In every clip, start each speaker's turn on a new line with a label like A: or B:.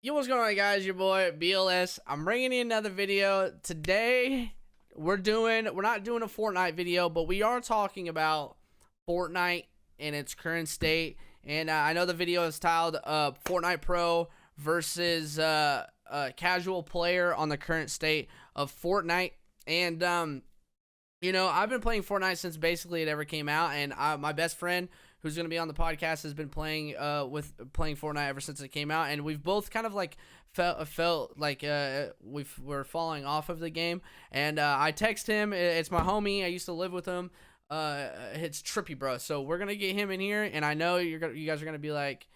A: Yo, what's going on, guys? Your boy BLS. I'm bringing you another video today. We're not doing a Fortnite video, but we are talking about Fortnite in its current state. And I know the video is titled Fortnite Pro versus casual player on the current state of Fortnite. And you know, I've been playing Fortnite since basically it ever came out, and my best friend, who's going to be on the podcast, has been playing Fortnite ever since it came out, and we've both kind of like felt like we're falling off of the game. And I text him. It's my homie. I used to live with him. It's Trippy, bro. So we're gonna get him in here, and I know you guys are gonna be like,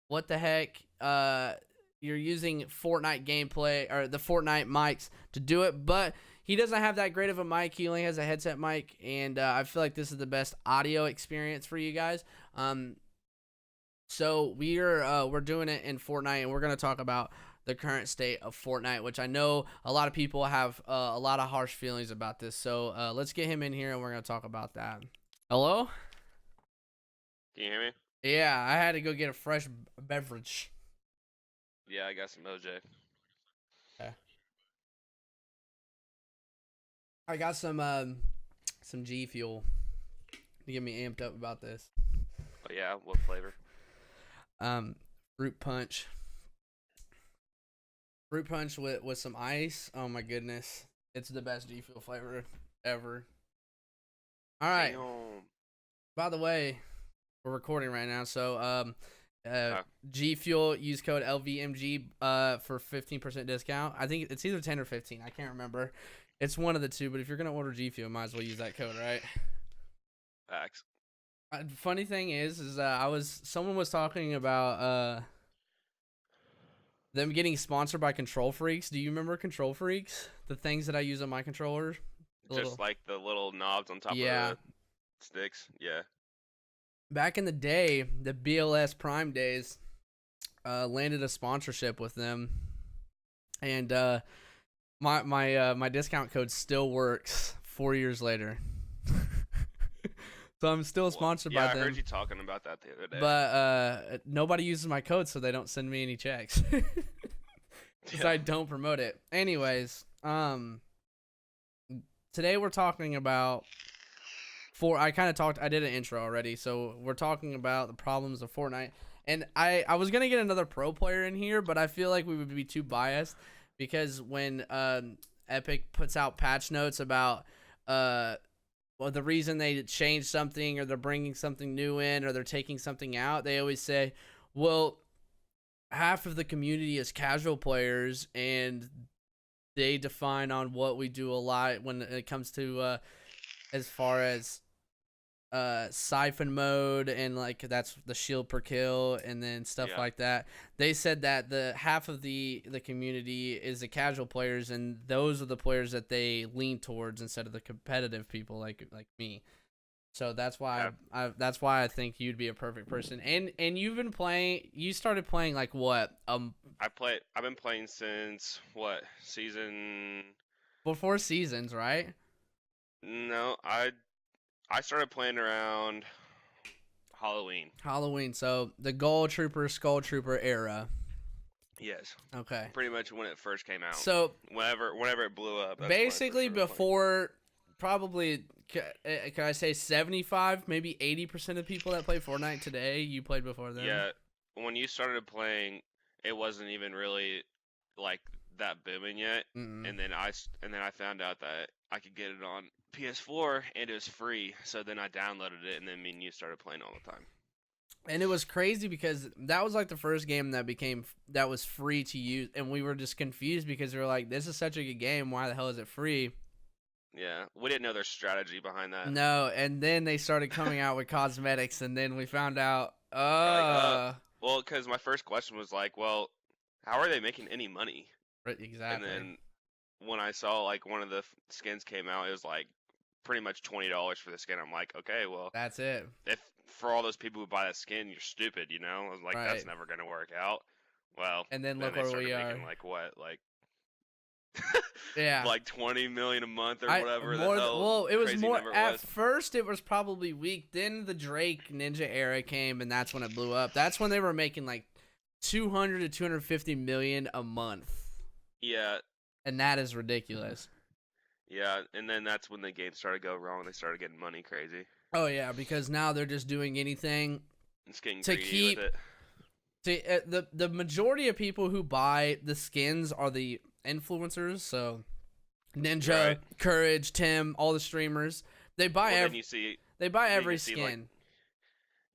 A: what the heck? You're using Fortnite gameplay or the Fortnite mics to do it, but he doesn't have that great of a mic. He only has a headset mic, and I feel like this is the best audio experience for you guys. So we're doing it in Fortnite, and we're gonna talk about the current state of Fortnite, which I know a lot of people have a lot of harsh feelings about this. So let's get him in here, and we're gonna talk about that. Hello?
B: Can you hear me?
A: Yeah, I had to go get a fresh beverage.
B: Yeah, I got some OJ.
A: Okay. I got some G Fuel to get me amped up about this.
B: Oh yeah, what flavor?
A: Fruit punch. Fruit punch with some ice. Oh my goodness, it's the best G Fuel flavor ever. All right.
B: Damn.
A: By the way, we're recording right now, so G Fuel, use code LVMG for 15% discount. I think it's either 10 or 15. I can't remember. It's one of the two, but if you're gonna order G Fuel, might as well use that code, right?
B: Facts.
A: Funny thing is someone was talking about them getting sponsored by Control Freaks. Do you remember Control Freaks? The things that I use on my controller?
B: Just like the little knobs on top of the sticks. Yeah.
A: Back in the day, the BLS Prime days, landed a sponsorship with them, and my discount code still works 4 years later. So I'm still sponsored by them.
B: Yeah, I heard you talking about that the other day.
A: But nobody uses my code, so they don't send me any checks. Because I don't promote it. Anyways, today we're talking about I did an intro already, so we're talking about the problems of Fortnite. And I was gonna get another pro player in here, but I feel like we would be too biased, because when Epic puts out patch notes about the reason they changed something, or they're bringing something new in, or they're taking something out, they always say, well, half of the community is casual players, and they define on what we do a lot when it comes to as far as siphon mode, and like that's the shield per kill, and then stuff like that. They said that the half of the community is the casual players, and those are the players that they lean towards instead of the competitive people like me. So that's why I think you'd be a perfect person. And you started playing like what?
B: I've been playing since what season?
A: Before seasons, right?
B: No, I started playing around Halloween.
A: So the Gold Trooper, Skull Trooper era.
B: Yes.
A: Okay.
B: Pretty much when it first came out.
A: So
B: whenever it blew up.
A: Basically before, probably, can I say 75, maybe 80% of people that play Fortnite today, you played before them?
B: Yeah. When you started playing, it wasn't even really like that booming yet. And then I found out that I could get it on PS4 and it was free, so then I downloaded it, and then me and you started playing all the time.
A: And it was crazy because that was like the first game that was free to use, and we were just confused because we were like, this is such a good game, why the hell is it free?
B: Yeah, we didn't know their strategy behind that.
A: No, and then they started coming out with cosmetics, and then we found out
B: well, because my first question was like, well, how are they making any money?
A: Right, exactly.
B: And then when I saw like one of the skins came out, it was like pretty much $20 for the skin. I'm like, okay, well,
A: that's it.
B: If for all those people who buy that skin, you're stupid, you know? I was like, that's never gonna work out. Well,
A: and then look where we are.
B: Like what, like
A: yeah,
B: like 20 million a month or whatever.
A: Well, it was more at first. It was probably weak. Then the Drake Ninja era came, and that's when it blew up. That's when they were making like 200 to 250 million a month.
B: Yeah.
A: And that is ridiculous.
B: Yeah, and then that's when the game started to go wrong. They started getting money crazy.
A: Oh yeah, because now they're just doing anything
B: It's getting
A: to
B: greedy
A: keep
B: with it.
A: the majority of people who buy the skins are the influencers. So Ninja,
B: Right.
A: Courage, Tim, all the streamers. They buy
B: Well, then
A: every
B: you see,
A: they buy
B: then
A: every
B: you see, like,
A: skin.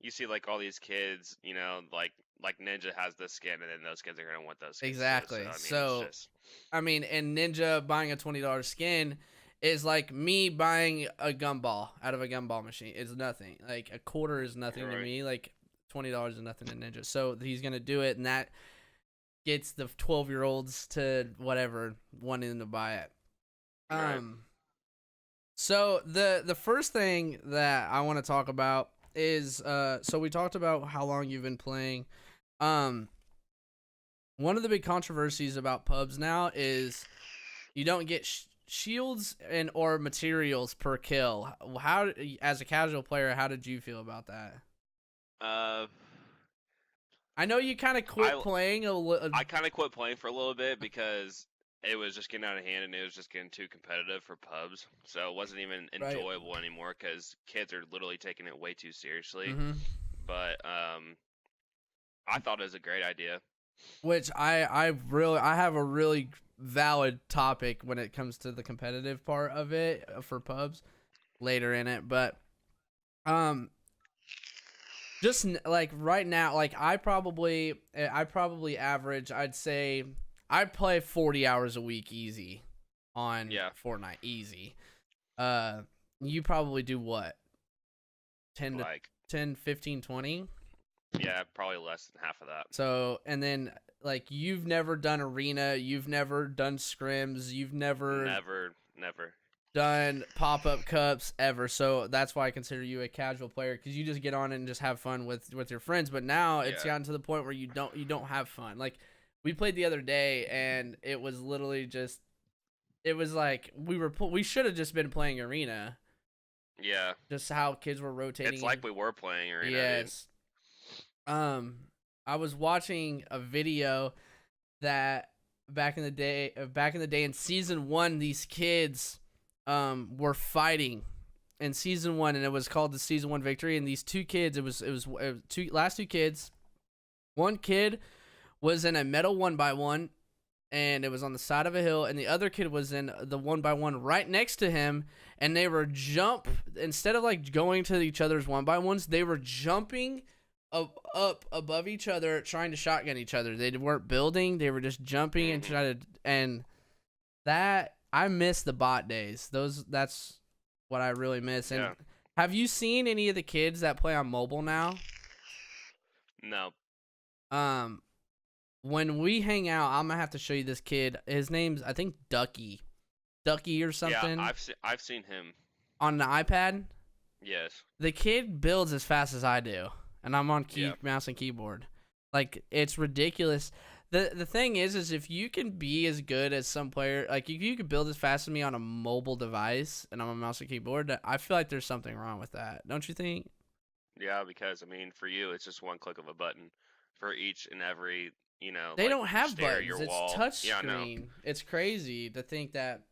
B: you see like all these kids, you know, like Ninja has this skin, and then those kids are gonna want those skins
A: Exactly.
B: too. So
A: So,
B: it's just
A: and Ninja buying a $20 skin is like me buying a gumball out of a gumball machine. It's nothing. Like a quarter is nothing to
B: Right.
A: me. Like $20 is nothing to Ninja. So he's gonna do it, and that gets the 12-year-olds to whatever wanting to buy it.
B: Right.
A: So the first thing that I want to talk about is so we talked about how long you've been playing. One of the big controversies about pubs now is you don't get shields and or materials per kill. How, as a casual player, how did you feel about that? I know you kind of quit playing
B: I kind of quit playing for a little bit because it was just getting out of hand and it was just getting too competitive for pubs. So it wasn't even enjoyable anymore because kids are literally taking it way too seriously.
A: Mm-hmm.
B: But I thought it was a great idea.
A: Which I have a really valid topic when it comes to the competitive part of it for pubs later in it, but just like right now, like I probably average, I'd say I play 40 hours a week easy on Fortnite, easy. You probably do what? 10 to 15, 20?
B: Yeah, probably less than half of that.
A: So, and then like you've never done arena, you've never done scrims, you've never done pop-up cups ever. So that's why I consider you a casual player, because you just get on and just have fun with your friends. But now it's gotten to the point where you don't have fun. Like we played the other day and it was literally just, it was like we should have just been playing arena.
B: Yeah.
A: Just how kids were rotating.
B: It's like we were playing arena.
A: Yes. Dude. I was watching a video that back in the day in season 1, these kids were fighting in season 1, and it was called the season 1 victory. And these two kids, it was last two kids. One kid was in a metal 1x1, and it was on the side of a hill, and the other kid was in the 1x1 right next to him, and they were instead of like going to each other's 1x1s, they were jumping up above each other, trying to shotgun each other. They weren't building; they were just jumping and trying to. And that, I miss the bot days. That's what I really miss. And have you seen any of the kids that play on mobile now?
B: No.
A: When we hang out, I'm gonna have to show you this kid. His name's, I think, Ducky or something.
B: Yeah, I've seen him
A: on the iPad.
B: Yes.
A: The kid builds as fast as I do. And I'm on mouse and keyboard. Like, it's ridiculous. The thing is if you can be as good as some player, like if you can build as fast as me on a mobile device and I'm a mouse and keyboard, I feel like there's something wrong with that. Don't you think?
B: Yeah, because I mean, for you, it's just one click of a button for each and every, you know.
A: They don't have buttons.
B: Your
A: it's
B: wall.
A: touch screen. It's crazy to think that.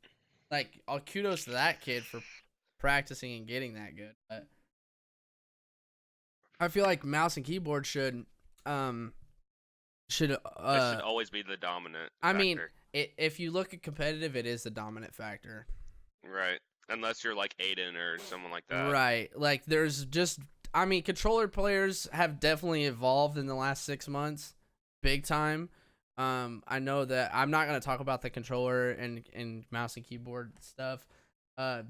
A: Like, all kudos to that kid for practicing and getting that good. But I feel like mouse and keyboard should it should
B: always be the dominant factor.
A: I mean, if you look at competitive, it is the dominant factor.
B: Right. Unless you're like Aiden or someone like that.
A: Right. Like, there's just, I mean, controller players have definitely evolved in the last 6 months, big time. I know that I'm not going to talk about the controller and mouse and keyboard stuff.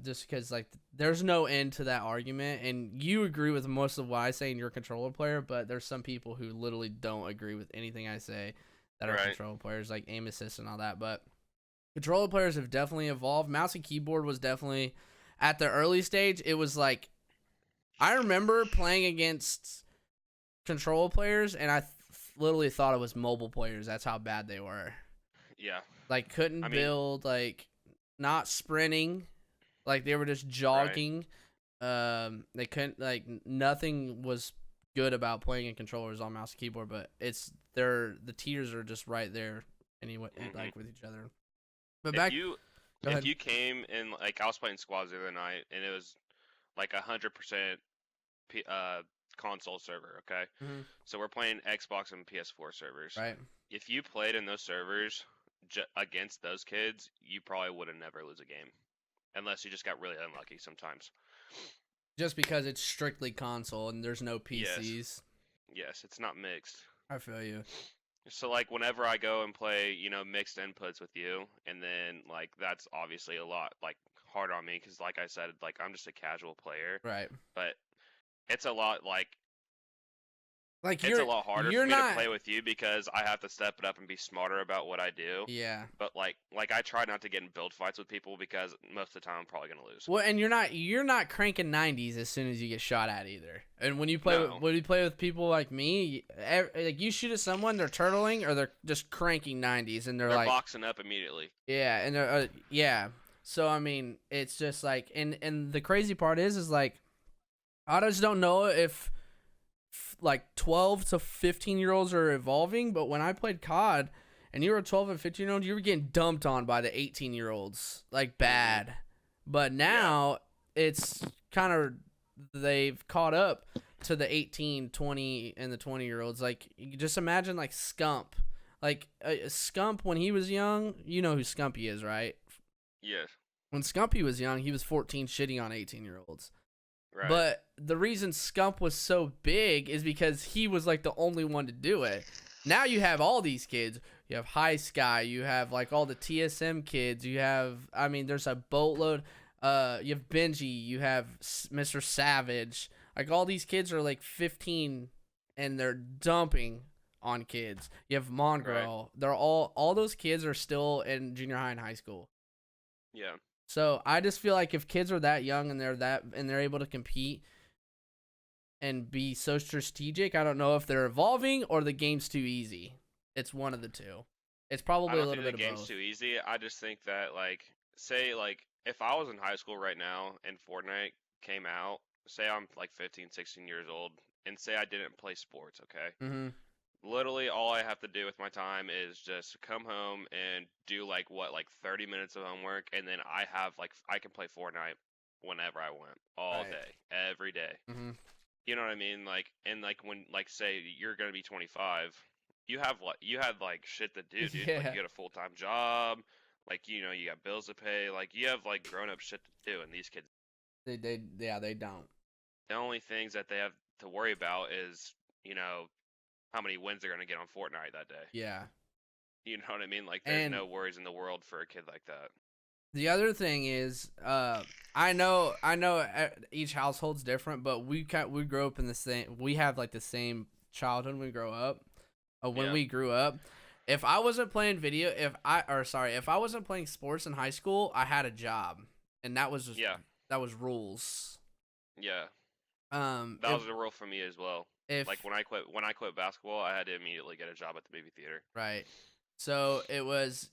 A: Just because, like, there's no end to that argument, and you agree with most of what I say, and you're a controller player, but there's some people who literally don't agree with anything I say that are controller players, like aim assist and all that. But controller players have definitely evolved. Mouse and keyboard was definitely, at the early stage, it was like, I remember playing against controller players, and I literally thought it was mobile players. That's how bad they were.
B: Yeah.
A: Like, couldn't build, like, not sprinting. Like, they were just jogging. They couldn't, like, nothing was good about playing in controllers on mouse and keyboard, but the tiers are just right there anyway, like with each other. But
B: if you came in, like I was playing squads the other night and it was like 100% console server, okay?
A: Mm-hmm.
B: So we're playing Xbox and PS4 servers.
A: Right.
B: If you played in those servers against those kids, you probably would have never lose a game, unless you just got really unlucky sometimes.
A: Just because it's strictly console and there's no PCs.
B: Yes, it's not mixed.
A: I feel you.
B: So like whenever I go and play, mixed inputs with you, and then like that's obviously a lot like hard on me because like I said, like I'm just a casual player.
A: Right.
B: But it's a lot like
A: it's
B: a lot harder for me to play with you because I have to step it up and be smarter about what I do.
A: Yeah.
B: But like I try not to get in build fights with people because most of the time I'm probably gonna lose.
A: Well, and you're not cranking 90s as soon as you get shot at either. And when you play with people like me, like you shoot at someone, they're turtling or they're just cranking 90s, and they're like
B: boxing up immediately.
A: Yeah, and they're yeah. So I mean, it's just like, and the crazy part is like, I just don't know if like 12 to 15-year-olds are evolving, but when I played COD and you were a 12 and 15-year-old, you were getting dumped on by the 18-year-olds, like bad. But now it's kind of, they've caught up to the 18, 20, and the 20-year-olds. Like, you just imagine like Scump. Like, Scump, when he was young, you know who Scumpy is, right?
B: Yes.
A: When Scumpy was young, he was 14 shitting on 18-year-olds.
B: Right.
A: But the reason Scump was so big is because he was like the only one to do it. Now you have all these kids. You have High Sky. You have like all the TSM kids. You have, I mean, there's a boatload. You have Benji. You have Mr. Savage. Like all these kids are like 15 and they're dumping on kids. You have Mongrel. Right. They're all those kids are still in junior high and high school.
B: Yeah.
A: So I just feel like if kids are that young and they're able to compete and be so strategic, I don't know if they're evolving or the game's too easy. It's one of the two. It's probably a little bit of both.
B: The game's too easy. I just think that like, say like if I was in high school right now and Fortnite came out, say I'm like 15, 16 years old, and say I didn't play sports, okay?
A: Mm-hmm.
B: Literally, all I have to do with my time is just come home and do like 30 minutes of homework, and then I can play Fortnite whenever I want, all day, every day.
A: Mm-hmm.
B: You know what I mean? Like, and like when like say you're gonna be 25, you have shit to do, dude.
A: Yeah.
B: Like you got a full-time job, like you got bills to pay, like you have like grown-up shit to do, and these kids
A: they don't.
B: The only things that they have to worry about is how many wins they're going to get on Fortnite that day.
A: Yeah.
B: You know what I mean? Like, there's no worries in the world for a kid like that.
A: The other thing is, I know each household's different, but we grew up in the same, we have like the same childhood when we grow up. We grew up. If I wasn't playing if I wasn't playing sports in high school, I had a job. And that was that was rules.
B: Yeah. That was the rule for me as well. Like when I quit basketball, I had to immediately get a job at the movie theater.
A: Right. So it was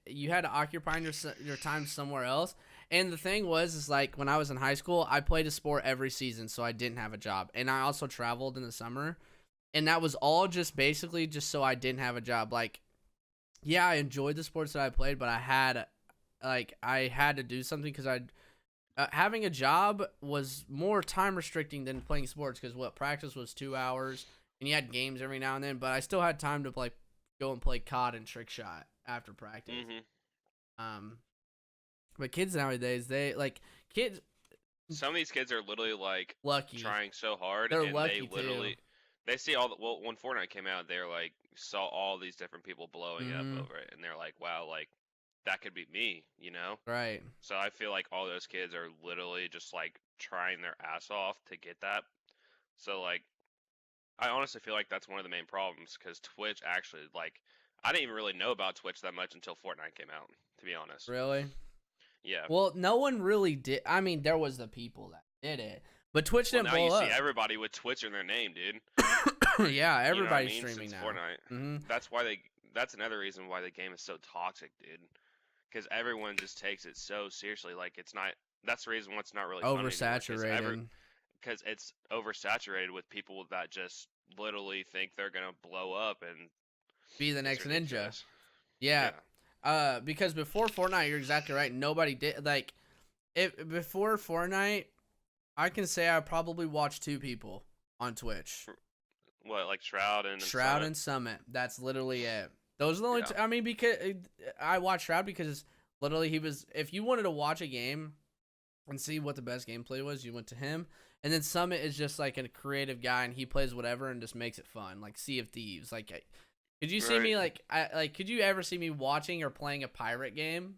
A: you had to occupy your time somewhere else. And the thing is like when I was in high school, I played a sport every season, so I didn't have a job. And I also traveled in the summer, and that was all just basically just so I didn't have a job. Like, yeah, I enjoyed the sports that I played, but I had to do something because having a job was more time restricting than playing sports because practice was 2 hours and you had games every now and then, but I still had time to go and play COD and trick shot after practice.
B: Mm-hmm.
A: But kids nowadays, some
B: of these kids are literally like
A: lucky,
B: trying so hard.
A: They're lucky too.
B: They see when Fortnite came out, they're like saw all these different people blowing up over it, and they're like, wow, like that could be me, Right. So I feel like all those kids are literally just like trying their ass off to get that. So like, I honestly feel like that's one of the main problems because Twitch actually I didn't even really know about Twitch that much until Fortnite came out, to be honest.
A: Really?
B: Yeah.
A: Well, no one really did. I mean, there was the people that did it, but Twitch didn't blow up.
B: Now you see everybody with Twitch in their name, dude.
A: Yeah, everybody's streaming now.
B: Fortnite. Mm-hmm. That's another reason why the game is so toxic, dude. Because everyone just takes it so seriously. Like, it's not. That's the reason why it's not really
A: oversaturated.
B: Because it's oversaturated with people that just literally think they're gonna blow up, and
A: Be the
B: it's
A: next ninja.
B: ridiculous.
A: Yeah. Because before Fortnite, you're exactly right. Nobody did like it before Fortnite. I can say I probably watched 2 people on Twitch.
B: What, like Shroud and
A: Shroud
B: Summit?
A: and Summit. That's literally it. Those are the only.
B: Yeah.
A: I mean, because I watched Shroud because literally he was. If you wanted to watch a game and see what the best gameplay was, you went to him. And then Summit is just like a creative guy, and he plays whatever and just makes it fun, like Sea of Thieves. Like, could you see me could you ever see me watching or playing a pirate game,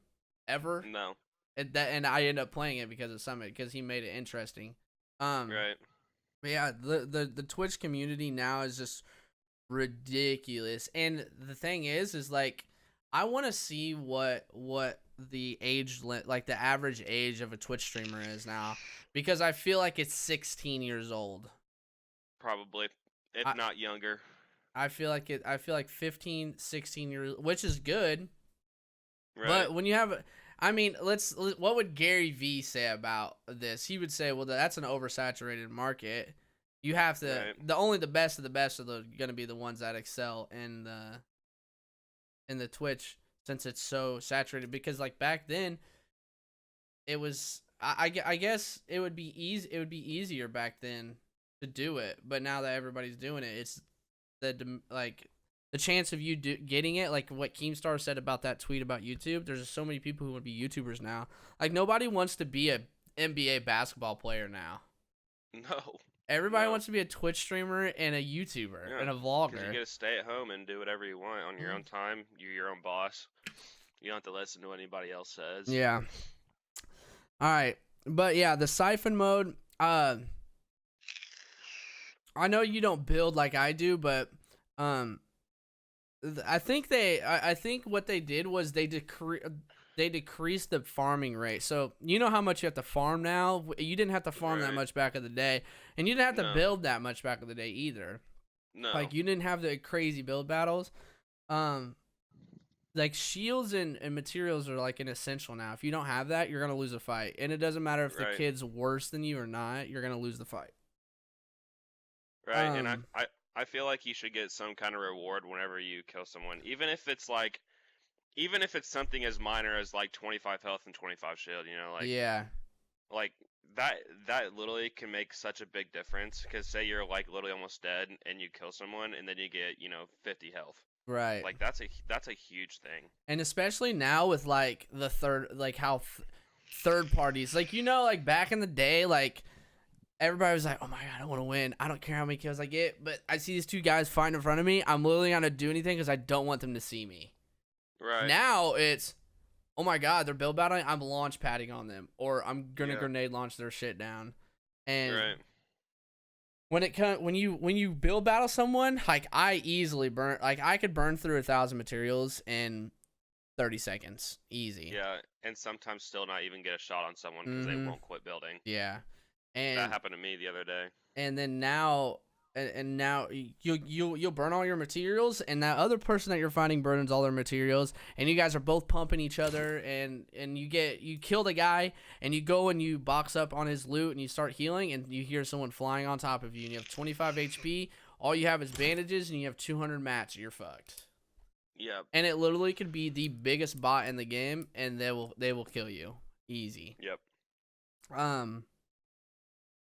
A: ever?
B: No.
A: And I end up playing it because of Summit, because he made it interesting.
B: Right.
A: But yeah, the Twitch community now is just ridiculous. And the thing is like, I want to see what the like the average age of a Twitch streamer is now, because I feel like it's 16 years old.
B: Probably, if not younger.
A: I feel like 15, 16 years, which is good.
B: Right.
A: But when you have, I mean, what would Gary V say about this? He would say, well, that's an oversaturated market. You have to, only the best of the best are going to be the ones that excel in the Twitch, since it's so saturated. Because like back then, it was, I guess it would be easier back then to do it. But now that everybody's doing it, it's the chance of you getting it, like what Keemstar said about that tweet about YouTube. There's just so many people who would be YouTubers now. Like, nobody wants to be a NBA basketball player now.
B: No.
A: Everybody wants to be a Twitch streamer and a YouTuber and a vlogger.
B: Because you get to stay at home and do whatever you want on your own time. You're your own boss. You don't have to listen to what anybody else says.
A: Yeah. All right. But yeah, the siphon mode. I know you don't build like I do, but I think what they did was they decreased the farming rate. So you know how much you have to farm now? You didn't have to farm that much back in the day, and you didn't have to build that much back in the day either.
B: No.
A: Like, you didn't have the crazy build battles. Like, shields and materials are like an essential now. If you don't have that, you're gonna lose a fight, and it doesn't matter if the kid's worse than you or not. You're gonna lose the fight.
B: Right, and I feel like you should get some kind of reward whenever you kill someone, even if it's something as minor as like 25 health and 25 shield. You know, like,
A: yeah,
B: like that literally can make such a big difference. Because say you're like literally almost dead and you kill someone, and then you get 50 health.
A: Right.
B: Like, that's a huge thing.
A: And especially now with like the third parties, like, like back in the day, like, everybody was like, oh my god, I want to win. I don't care how many kills I get, but I see these 2 guys fighting in front of me. I'm literally not going to do anything because I don't want them to see me.
B: Right.
A: Now it's, oh my god, they're build battling. I'm launch padding on them, or I'm going to grenade launch their shit down. And when you build battle someone, like, I easily burn, like, I could burn through 1,000 materials in 30 seconds. Easy.
B: Yeah, and sometimes still not even get a shot on someone because they won't quit building.
A: Yeah. And
B: that happened to me the other day. And
A: then now you'll burn all your materials, and that other person that you're fighting burns all their materials, and you guys are both pumping each other, and you kill the guy, and you go and you box up on his loot, and you start healing, and you hear someone flying on top of you, and you have 25 HP. All you have is bandages, and you have 200 mats. You're fucked.
B: Yep.
A: And it literally could be the biggest bot in the game, and they will kill you easy.
B: Yep.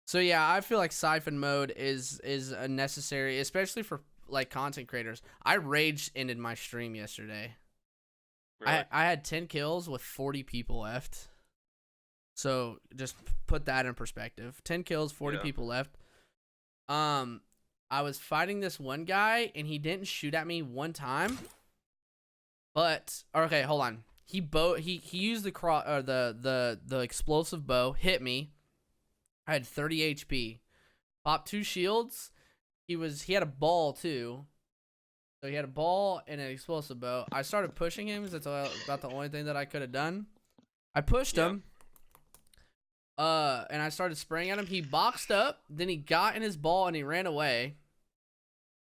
A: So yeah, I feel like siphon mode is a necessary, especially for like content creators. I rage ended my stream yesterday.
B: Really?
A: I had 10 kills with 40 people left. So just put that in perspective. 10 kills, 40 people left. I was fighting this one guy, and he didn't shoot at me one time. But okay, hold on. He used the explosive bow, hit me. I had 30 HP. Popped 2 shields. He had a ball too. So he had a ball and an explosive bow. I started pushing him because that's about the only thing that I could have done. I pushed him. And I started spraying at him. He boxed up. Then he got in his ball and he ran away.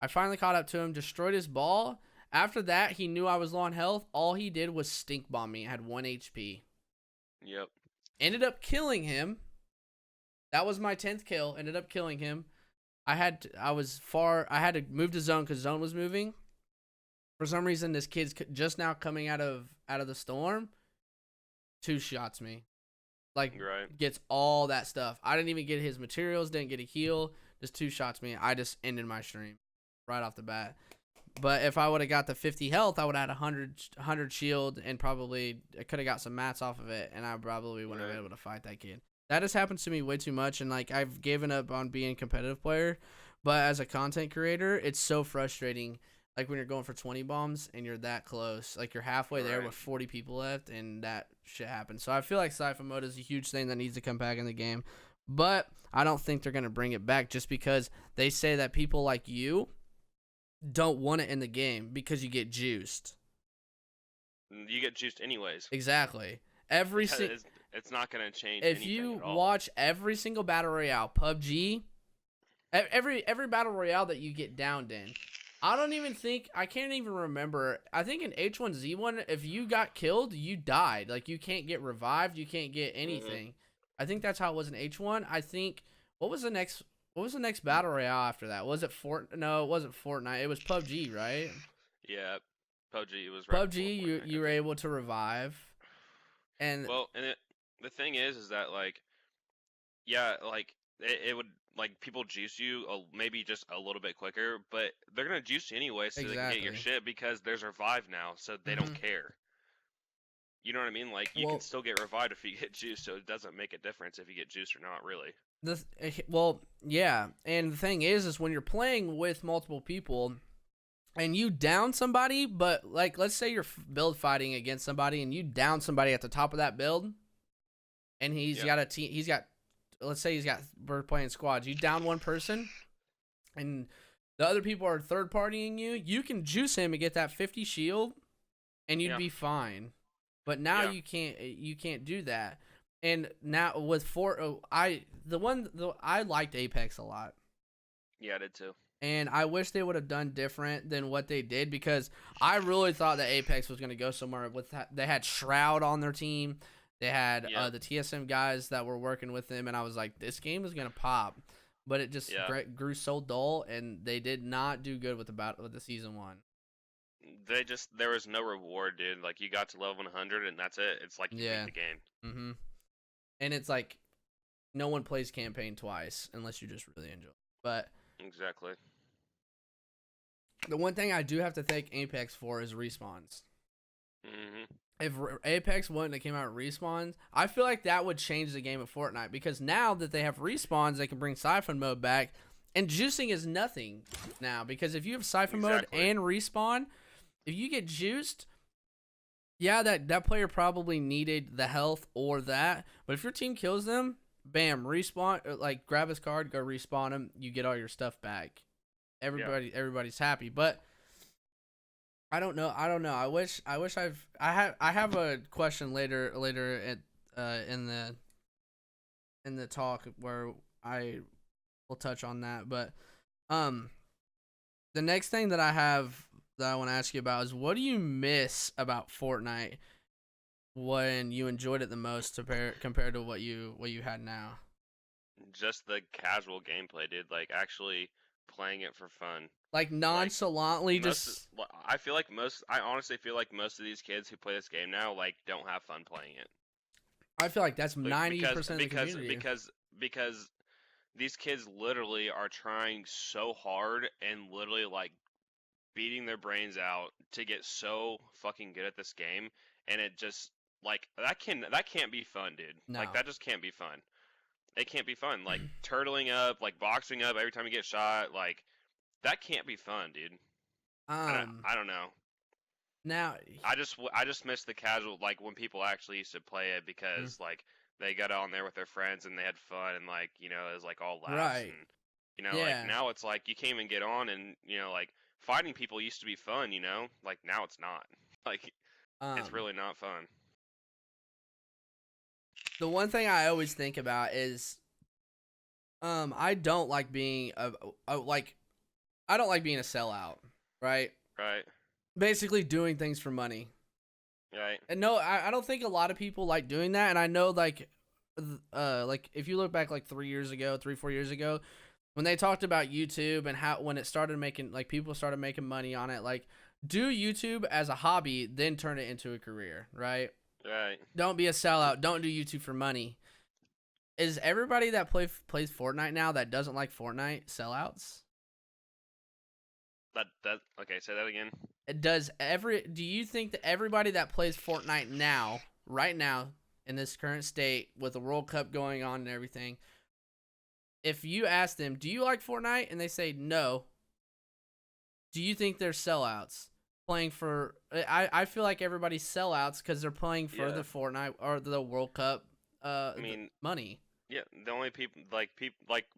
A: I finally caught up to him, destroyed his ball. After that, he knew I was low on health. All he did was stink bomb me. I had 1 HP.
B: Yep.
A: Ended up killing him. That was my 10th kill. Ended up killing him. I had to move to zone because zone was moving. For some reason, this kid's just now coming out of the storm. 2 shots me. Like,
B: Right.
A: gets all that stuff. I didn't even get his materials, didn't get a heal. Just 2 shots me. I just ended my stream right off the bat. But if I would have got the 50 health, I would have had 100 shield, and probably I could have got some mats off of it, and I probably wouldn't have been able to fight that kid. That just happens to me way too much, and like I've given up on being a competitive player. But as a content creator, it's so frustrating. Like when you're going for 20 bombs and you're that close, like you're halfway there with 40 people left, and that shit happens. So I feel like Siphon mode is a huge thing that needs to come back in the game. But I don't think they're going to bring it back just because they say that people like you don't want it in the game because you get juiced.
B: You get juiced anyways.
A: Exactly.
B: It's not going to change
A: if
B: anything
A: you
B: at all.
A: watch every single battle royale, PUBG, every battle royale that you get downed in, I can't even remember. I think in H1Z1, if you got killed, you died. Like, you can't get revived, you can't get anything. I think that's how it was in H1. I think what was the next battle royale after that? Was it No, it wasn't Fortnite. It was PUBG, right?
B: Yeah, PUBG was right.
A: PUBG, you were able to revive. And
B: the thing is that like, yeah, like it would, like, people juice you maybe just a little bit quicker, but they're gonna juice you anyway so they can get your shit because there's revive now, so they don't care. You know what I mean? Like, you can still get revived if you get juiced, so it doesn't make a difference if you get juiced or not, really.
A: Yeah, and the thing is when you're playing with multiple people and you down somebody, but like let's say you're build fighting against somebody and you down somebody at the top of that build, and let's say we're playing squads. You down one person, and the other people are third partying you. You can juice him and get that 50 shield, and you'd be fine. But now you can't do that. And now with I liked Apex a lot.
B: Yeah, I did too.
A: And I wish they would have done different than what they did, because I really thought that Apex was going to go somewhere with they had Shroud on their team. They had the TSM guys that were working with them, and I was like, this game is going to pop. But it just grew so dull, and they did not do good with the season 1.
B: There was no reward, dude. Like, you got to level 100 and that's it. It's like you beat the game.
A: And it's like no one plays campaign twice unless you just really enjoy it. But
B: exactly.
A: The one thing I do have to thank Apex for is respawns. If Apex wouldn't have came out with respawns, I feel like that would change the game of Fortnite, because now that they have respawns, they can bring Siphon mode back, and juicing is nothing now, because if you have Siphon mode and respawn, if you get juiced, yeah, that player probably needed the health or that, but if your team kills them, bam, respawn, like grab his card, go respawn him, you get all your stuff back. Everybody's happy. But I don't know. I have a question later in the talk where I will touch on that. But the next thing that I want to ask you about is, what do you miss about Fortnite when you enjoyed it the most compared to what you had now?
B: Just the casual gameplay, dude. Like, actually playing it for fun.
A: Like, nonchalantly,
B: I honestly feel like most of these kids who play this game now, like, don't have fun playing it.
A: I feel like that's 90% of the community.
B: Because these kids literally are trying so hard and literally, like, beating their brains out to get so fucking good at this game, and it just, like, that can't be fun, dude.
A: No.
B: Like, that just can't be fun. It can't be fun. Like, turtling up, like, boxing up every time you get shot, like, that can't be fun, dude. I don't know.
A: Now,
B: I just miss the casual, like, when people actually used to play it, because like, they got on there with their friends and they had fun, and, like, you know, it was like all laughs,
A: right?
B: And, you know, like, now it's like you can't even get on, and, you know, like, fighting people used to be fun, you know, like, now it's not. Like, it's really not fun.
A: The one thing I always think about is, I don't like being a sellout, right?
B: Right.
A: Basically doing things for money.
B: Right.
A: And no, I don't think a lot of people like doing that. And I know, like if you look back like 4 years ago, when they talked about YouTube and how when it started making like people started making money on it, like do YouTube as a hobby, then turn it into a career, right?
B: Right.
A: Don't be a sellout. Don't do YouTube for money. Is everybody that plays Fortnite now that doesn't like Fortnite sellouts?
B: That okay. Say that again.
A: Do you think that everybody that plays Fortnite now, right now, in this current state with the World Cup going on and everything, if you ask them, do you like Fortnite, and they say no, do you think they're sellouts playing for? I feel like everybody's sellouts because they're playing for the Fortnite or the World Cup. I mean, money.
B: Yeah, the only people like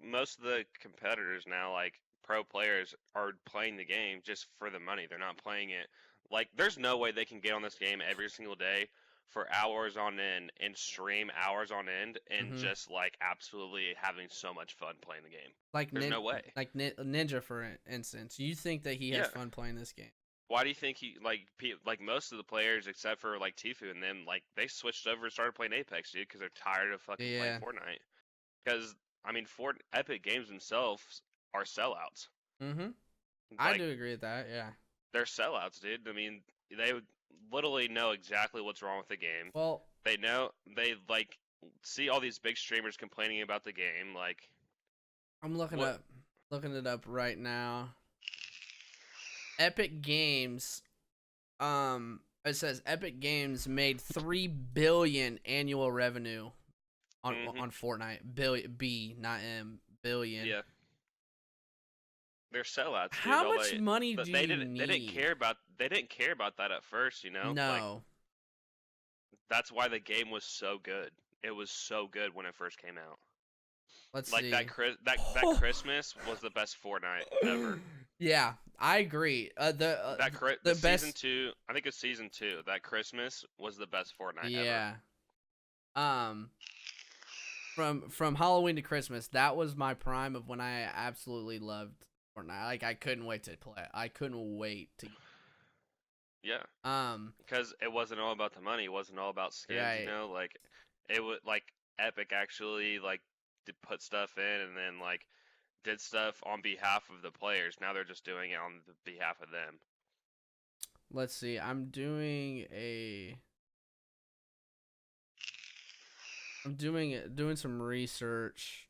B: most of the competitors now, like pro players, are playing the game just for the money. They're not playing it like there's no way they can get on this game every single day for hours on end and stream hours on end and just like absolutely having so much fun playing the game.
A: Like
B: there's no way.
A: Like Ninja, for instance, you think that he has fun playing this game?
B: Why do you think he like most of the players except for like Tfue and them, like they switched over and started playing Apex, dude, because they're tired of fucking playing Fortnite. Because I mean, Epic Games themselves are sellouts.
A: Like, I do agree with that. Yeah,
B: they're sellouts, dude. I mean, they literally know exactly what's wrong with the game.
A: Well,
B: they like see all these big streamers complaining about the game. Like,
A: I'm looking it up right now. Epic Games, it says Epic Games made $3 billion annual revenue on Fortnite. Not billion.
B: Yeah. They're sellouts. Dude.
A: How much money do you need?
B: They didn't care about that at first, you know.
A: No.
B: Like, that's why the game was so good. It was so good when it first came out.
A: Let's see.
B: That Christmas was the best Fortnite ever.
A: Yeah, I agree. The best
B: season 2, I think it's season 2. That Christmas was the best Fortnite ever.
A: Yeah. From Halloween to Christmas, that was my prime of when I absolutely loved Fortnite. Like I couldn't wait to play it. I couldn't wait to.
B: Yeah. Because it wasn't all about the money. It wasn't all about skins. Right. You know, like it would like Epic actually like put stuff in and then like did stuff on behalf of the players. Now they're just doing it on the behalf of them.
A: Let's see. I'm doing some research.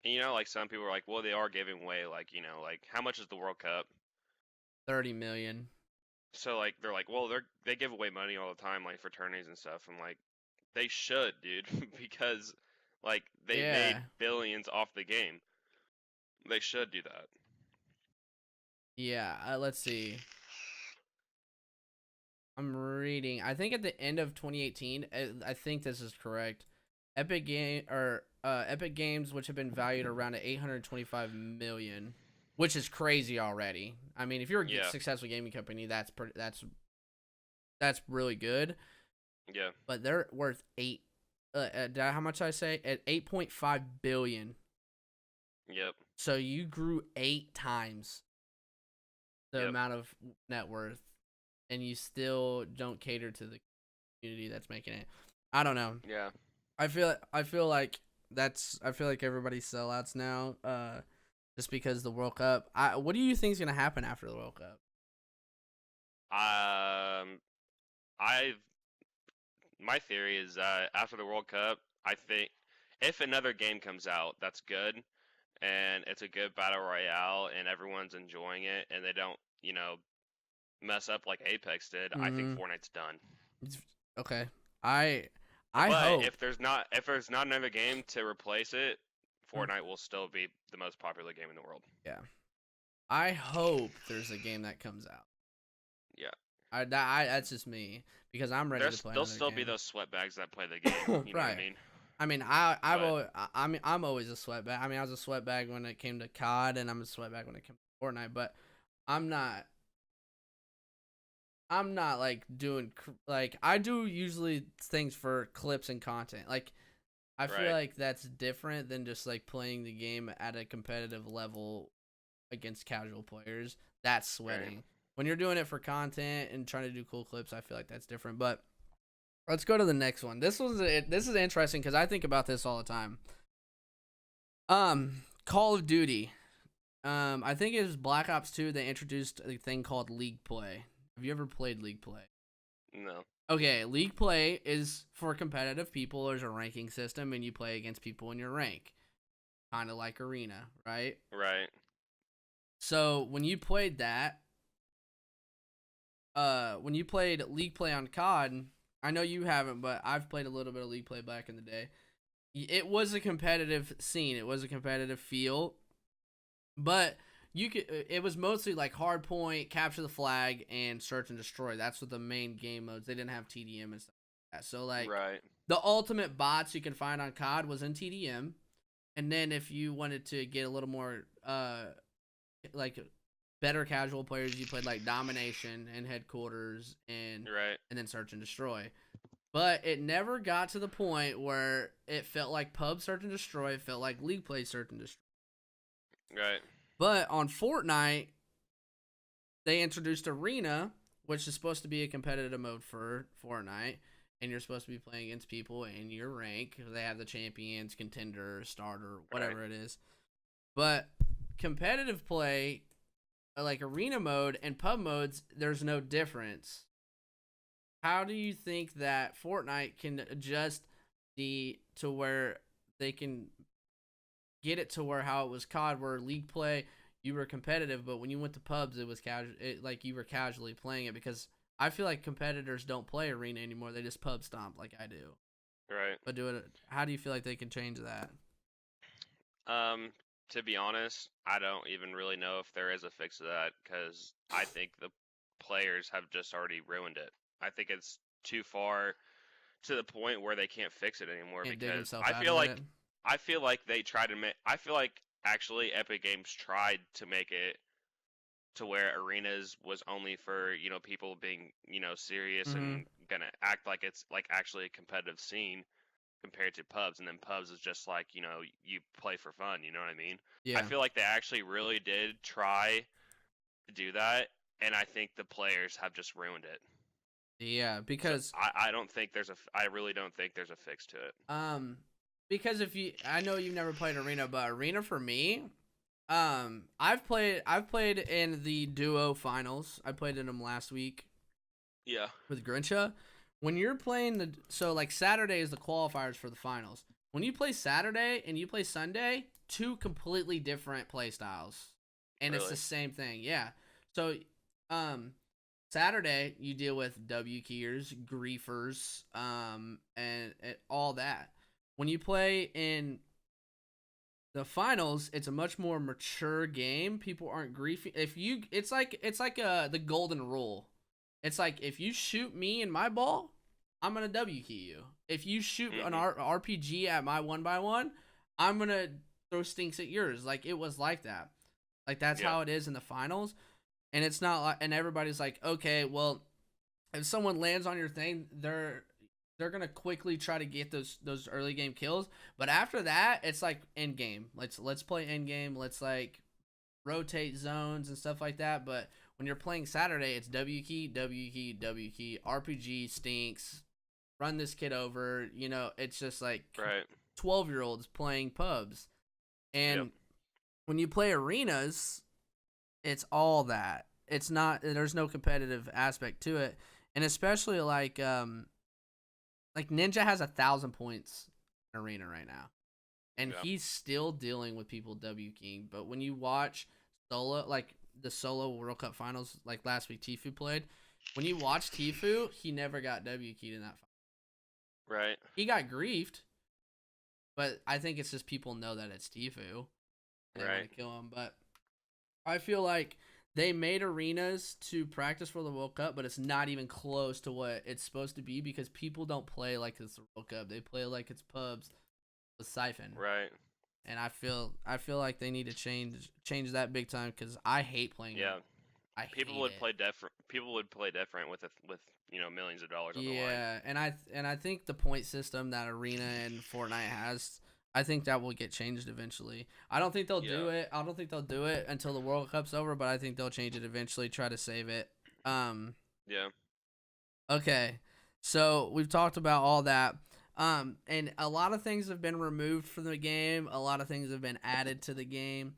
B: You know, like some people are like, well, they are giving away, like, you know, like how much is the World Cup?
A: 30 million.
B: So like they're like, well, they give away money all the time, like for tourneys and stuff. I'm like, they should, dude, because like they made billions off the game. They should do that.
A: Yeah, let's see. I'm reading. I think at the end of 2018, I think this is correct. Epic Games, which have been valued around at 825 million, which is crazy already. I mean, if you're a successful gaming company, that's that's really good.
B: Yeah.
A: But they're worth how much did I say? At 8.5 billion.
B: Yep.
A: So you grew 8 times the amount of net worth, and you still don't cater to the community that's making it. I don't know.
B: Yeah.
A: I feel like everybody's sellouts now. Just because the World Cup. What do you think is gonna happen after the World Cup?
B: My theory is after the World Cup, I think if another game comes out that's good and it's a good battle royale and everyone's enjoying it and they don't, you know, mess up like Apex did, I think Fortnite's done.
A: Okay. I hope
B: if there's not another game to replace it, Fortnite will still be the most popular game in the world.
A: Yeah. I hope there's a game that comes out.
B: Yeah.
A: That's just me because I'm ready to play.
B: There'll still be those sweatbags that play the game. You know what I mean?
A: I mean, I'm always a sweatbag. I mean, I was a sweatbag when it came to COD, and I'm a sweatbag when it came to Fortnite. But I'm not like doing like I do usually things for clips and content. Like I feel like that's different than just like playing the game at a competitive level against casual players. That's sweating. Right. When you're doing it for content and trying to do cool clips, I feel like that's different. But Let's go to the next one. This is interesting because I think about this all the time. Call of Duty. I think it was Black Ops 2. They introduced a thing called League Play. Have you ever played League Play?
B: No.
A: Okay, League Play is for competitive people. There's a ranking system, and you play against people in your rank, kind of like Arena, right?
B: Right.
A: So when you played that, when you played League Play on COD, I know you haven't, but I've played a little bit of League Play back in the day. It was a competitive scene. It was a competitive feel, but it was mostly like hard point, capture the flag, and search and destroy. That's what the main game modes. They didn't have TDM and stuff like that. So like
B: right.
A: the ultimate bots you can find on COD was in TDM, and then if you wanted to get a little more like better casual players, you played like domination and headquarters and then search and destroy. But it never got to the point where it felt like pub search and destroy. It felt like League Play search and destroy.
B: Right.
A: But on Fortnite, they introduced Arena, which is supposed to be a competitive mode for Fortnite, and you're supposed to be playing against people in your rank. They have the champions, contender, starter, whatever it is. But competitive play, like Arena mode and pub modes, there's no difference. How do you think that Fortnite can adjust to where they can get it to where how it was COD, where League Play you were competitive, but when you went to pubs it was casual, like you were casually playing it? Because I feel like competitors don't play Arena anymore; they just pub stomp like I do.
B: Right.
A: But how do you feel like they can change that?
B: To be honest, I don't even really know if there is a fix to that, because I think the players have just already ruined it. I think it's too far to the point where they can't fix it anymore.
A: Can't
B: Because I feel like they tried to make. I feel like actually Epic Games tried to make it to where arenas was only for people being serious and gonna act like it's like actually a competitive scene compared to pubs, and then pubs is just like you play for fun. You know what I mean?
A: Yeah.
B: I feel like they actually really did try to do that, and I think the players have just ruined it.
A: Yeah, because
B: so I really don't think there's a fix to it.
A: Because I know you've never played Arena, but Arena for me, I've played in the duo finals. I played in them last week.
B: Yeah.
A: With Grincha. When you're playing so like Saturday is the qualifiers for the finals. When you play Saturday and you play Sunday, two completely different play styles. And
B: Really?
A: It's the same thing. Yeah. So, Saturday you deal with W keyers, griefers, and all that. When you play in the finals, it's a much more mature game. People aren't griefing. It's like the golden rule. It's like if you shoot me in my ball, I'm gonna W key you. If you shoot an RPG at my 1x1, I'm gonna throw stinks at yours. Like it was like that. Like that's how it is in the finals. And it's not like, and everybody's like, okay, well, if someone lands on your thing, they're gonna quickly try to get those early game kills. But after that, it's like end game. Let's play end game. Let's like rotate zones and stuff like that. But when you're playing Saturday, it's W key, W key, W key. RPG stinks. Run this kid over. It's just like 12-year-olds playing pubs. And when you play arenas, it's all that. It's not. There's no competitive aspect to it, and especially like Ninja has 1,000 points in arena right now, and he's still dealing with people W keying. But when you watch solo, like the solo World Cup finals, like last week Tfue played, when you watch Tfue, he never got W keyed in that final.
B: Right.
A: He got griefed, but I think it's just people know that it's Tfue. They want to kill him, but I feel like they made arenas to practice for the World Cup, but it's not even close to what it's supposed to be because people don't play like it's the World Cup. They play like it's pubs with Siphon.
B: Right.
A: And I feel like they need to change that big time because I hate playing.
B: Yeah. People would play different with millions of dollars on the line.
A: Yeah, and I think the point system that Arena and Fortnite has, I think that will get changed eventually. I don't think they'll do it. I don't think they'll do it until the World Cup's over, but I think they'll change it eventually, try to save it.
B: Yeah.
A: Okay. So we've talked about all that. And a lot of things have been removed from the game. A lot of things have been added to the game.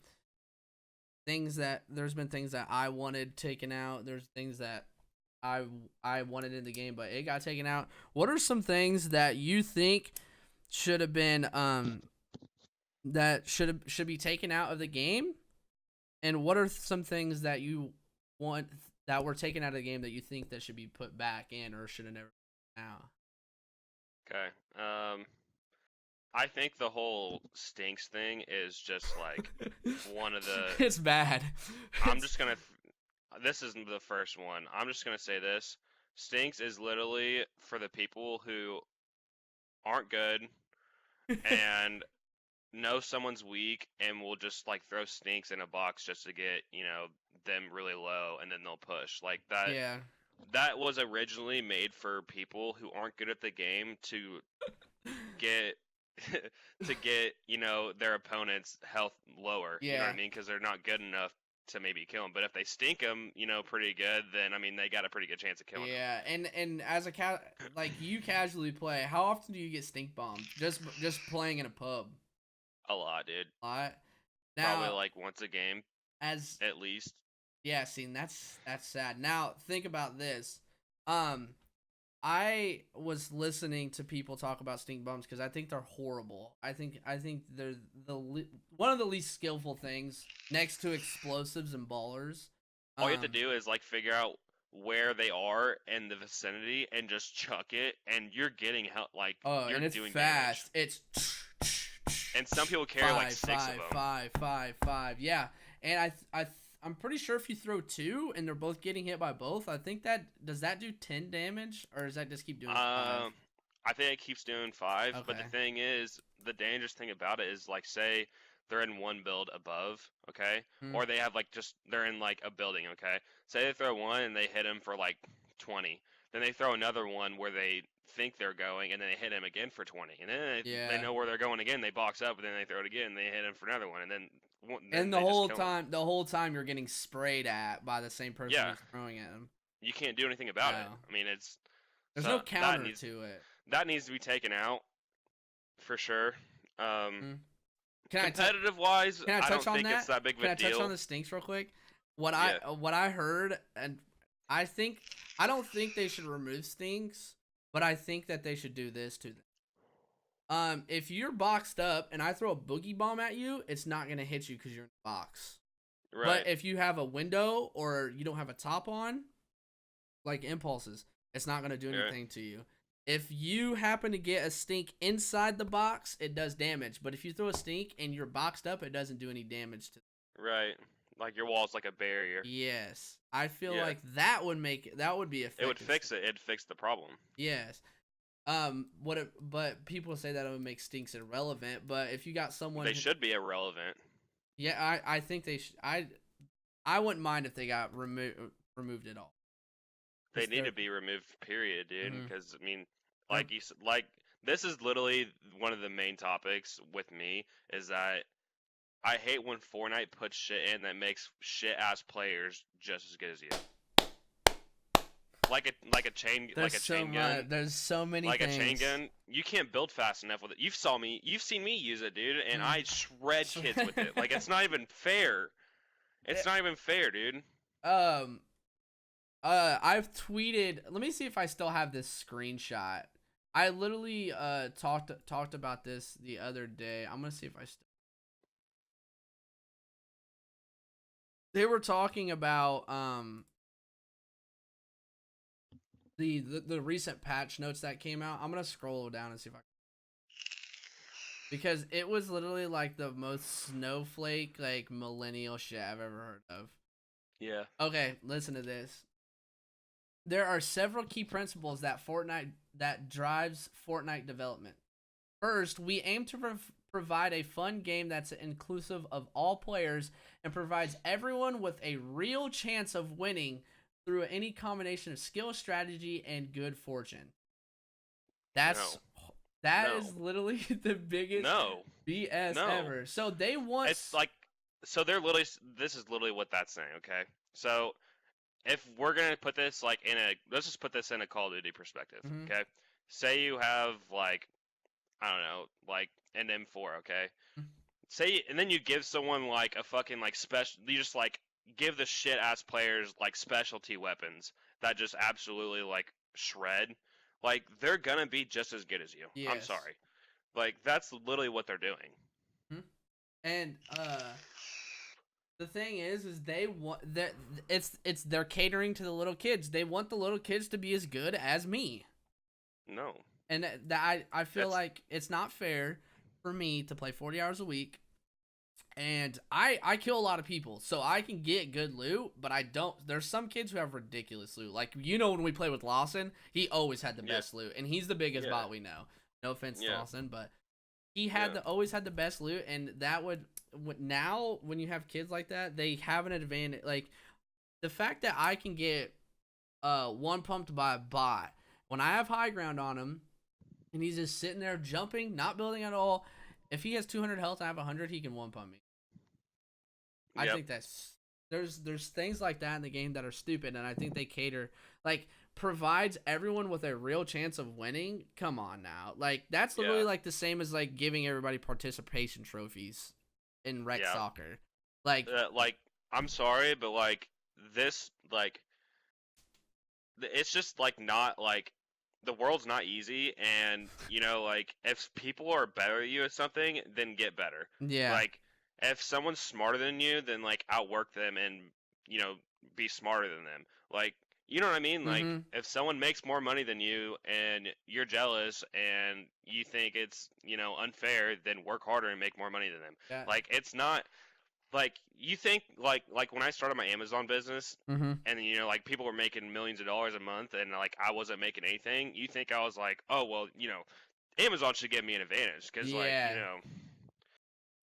A: There's been things that I wanted taken out. There's things that I wanted in the game, but it got taken out. What are some things that you think should have been that should be taken out of the game? And what are some things that you want that were taken out of the game that you think that should be put back in or should have never been out?
B: Okay. I think the whole stinks thing is just like one of the.
A: It's bad.
B: I'm just gonna. This isn't the first one. I'm just gonna say this. Stinks is literally for the people who aren't good and know someone's weak and will just like throw stinks in a box just to get, them really low and then they'll push. Like that.
A: Yeah.
B: That was originally made for people who aren't good at the game to get their opponent's health lower.
A: Yeah.
B: You know what I mean? Because they're not good enough to maybe kill them. But if they stink them, pretty good, then I mean they got a pretty good chance of killing them.
A: Yeah, and as a like you casually play, how often do you get stink bombed? Just playing in a pub.
B: A lot, dude.
A: A lot. Now,
B: probably like once a game, at least.
A: Yeah, see, that's sad. Now think about this. I was listening to people talk about stink bombs because I think they're horrible. I think they're one of the least skillful things next to explosives and ballers.
B: All you have to do is like figure out where they are in the vicinity and just chuck it, and you're getting like you're
A: and it's
B: doing
A: fast.
B: damage.
A: It's
B: and some people carry like 6 of them.
A: Five. Yeah, and I'm pretty sure if you throw 2 and they're both getting hit by both, I think does that do 10 damage or does that just keep doing 5?
B: I think it keeps doing 5.
A: Okay.
B: But the thing is, the dangerous thing about it is like say they're in one build above, okay, or they have like they're in like a building, okay. Say they throw one and they hit him for like 20, then they throw another one where they think they're going and then they hit him again for 20, and then they know where they're going again. They box up and then they throw it again and they hit him for another one, and then
A: the whole time you're getting sprayed at by the same person who's throwing at him.
B: You can't do anything about it. I mean,
A: there's no counter to it.
B: That needs to be taken out for sure.
A: Competitive
B: wise,
A: I
B: don't think it's that big of a deal.
A: Can I touch on the stinks real quick? What I heard, and I don't think they should remove stinks, but I think that they should do this to them. If you're boxed up and I throw a boogie bomb at you, it's not gonna hit you because you're in the box.
B: Right.
A: But if you have a window or you don't have a top on, like impulses, it's not gonna do anything to you. If you happen to get a stink inside the box, it does damage. But if you throw a stink and you're boxed up, it doesn't do any damage to.
B: Right. Like your wall's like a barrier.
A: Yes. I feel like that would be effective.
B: It would fix it. It'd fix the problem.
A: Yes. But people say that it would make stinks irrelevant. But if you got someone,
B: they should be irrelevant.
A: Yeah, I think they should. I wouldn't mind if they got removed at all.
B: They need to be removed, period, dude. Because I mean, this is literally one of the main topics with me is that I hate when Fortnite puts shit in that makes shit ass players just as good as you. Like a chain gun.
A: There's so many
B: like
A: things.
B: A chain gun. You can't build fast enough with it. You've seen me use it, dude, and I shred kids with it. Like it's not even fair. It's not even fair, dude.
A: I've tweeted. Let me see if I still have this screenshot. I literally talked about this the other day. I'm gonna see if I still. They were talking about the recent patch notes that came out. I'm gonna scroll down and see if I. Because it was literally like the most snowflake like millennial shit I've ever heard of.
B: Yeah.
A: Okay, listen to this. There are several key principles that drives Fortnite development. First, we aim to provide a fun game that's inclusive of all players and provides everyone with a real chance of winning through any combination of skill, strategy, and good fortune. That is literally the biggest BS ever. So they want.
B: It's like, so they're literally. This is literally what that's saying. Okay, so if we're gonna put this like let's just put this in a Call of Duty perspective,
A: Mhm.
B: okay? Say you have like, I don't know, like an M4, okay?
A: Mhm.
B: Say, and then you give someone like a fucking like special, you just like give the shit ass players like specialty weapons that just absolutely like shred. Like they're gonna be just as good as you. I'm
A: Yes.
B: sorry. Like that's literally what they're doing.
A: Mhm. And the thing is they want that it's they're catering to the little kids. They want the little kids to be as good as me.
B: No.
A: And I feel
B: That's
A: like it's not fair for me to play 40 hours a week. And I kill a lot of people, so I can get good loot, but I don't. There's some kids who have ridiculous loot. Like, you know, when we play with Lawson, he always had the
B: yeah.
A: best loot, and he's the biggest
B: Yeah.
A: bot we know. No offense to
B: Yeah.
A: Lawson, but he had
B: Yeah.
A: always had the best loot, and that would now when you have kids like that, they have an advantage. Like the fact that I can get one pumped by a bot when I have high ground on him, and he's just sitting there jumping, not building at all. If he has 200 health and I have 100, he can one pump me. I
B: Yep.
A: think that's there's things like that in the game that are stupid, and I think they cater like provides everyone with a real chance of winning. Come on now, like that's literally
B: Yeah.
A: like the same as like giving everybody participation trophies in rec
B: Yeah.
A: soccer. Like,
B: Like I'm sorry, but like this, like it's just like not like the world's not easy, and you know, like if people are better at you at something, then get better.
A: yeah,
B: Like if someone's smarter than you, then like outwork them and you know be smarter than them. Like you know what I mean? Like
A: mm-hmm,
B: if someone makes more money than you and you're jealous and you think it's you know unfair, then work harder and make more money than them.
A: yeah,
B: Like it's not like you think like when I started my Amazon business
A: mm-hmm,
B: and you know like people were making millions of dollars a month and like I wasn't making anything, you think I was like, oh well, you know, Amazon should give me an advantage because like you
A: yeah,
B: know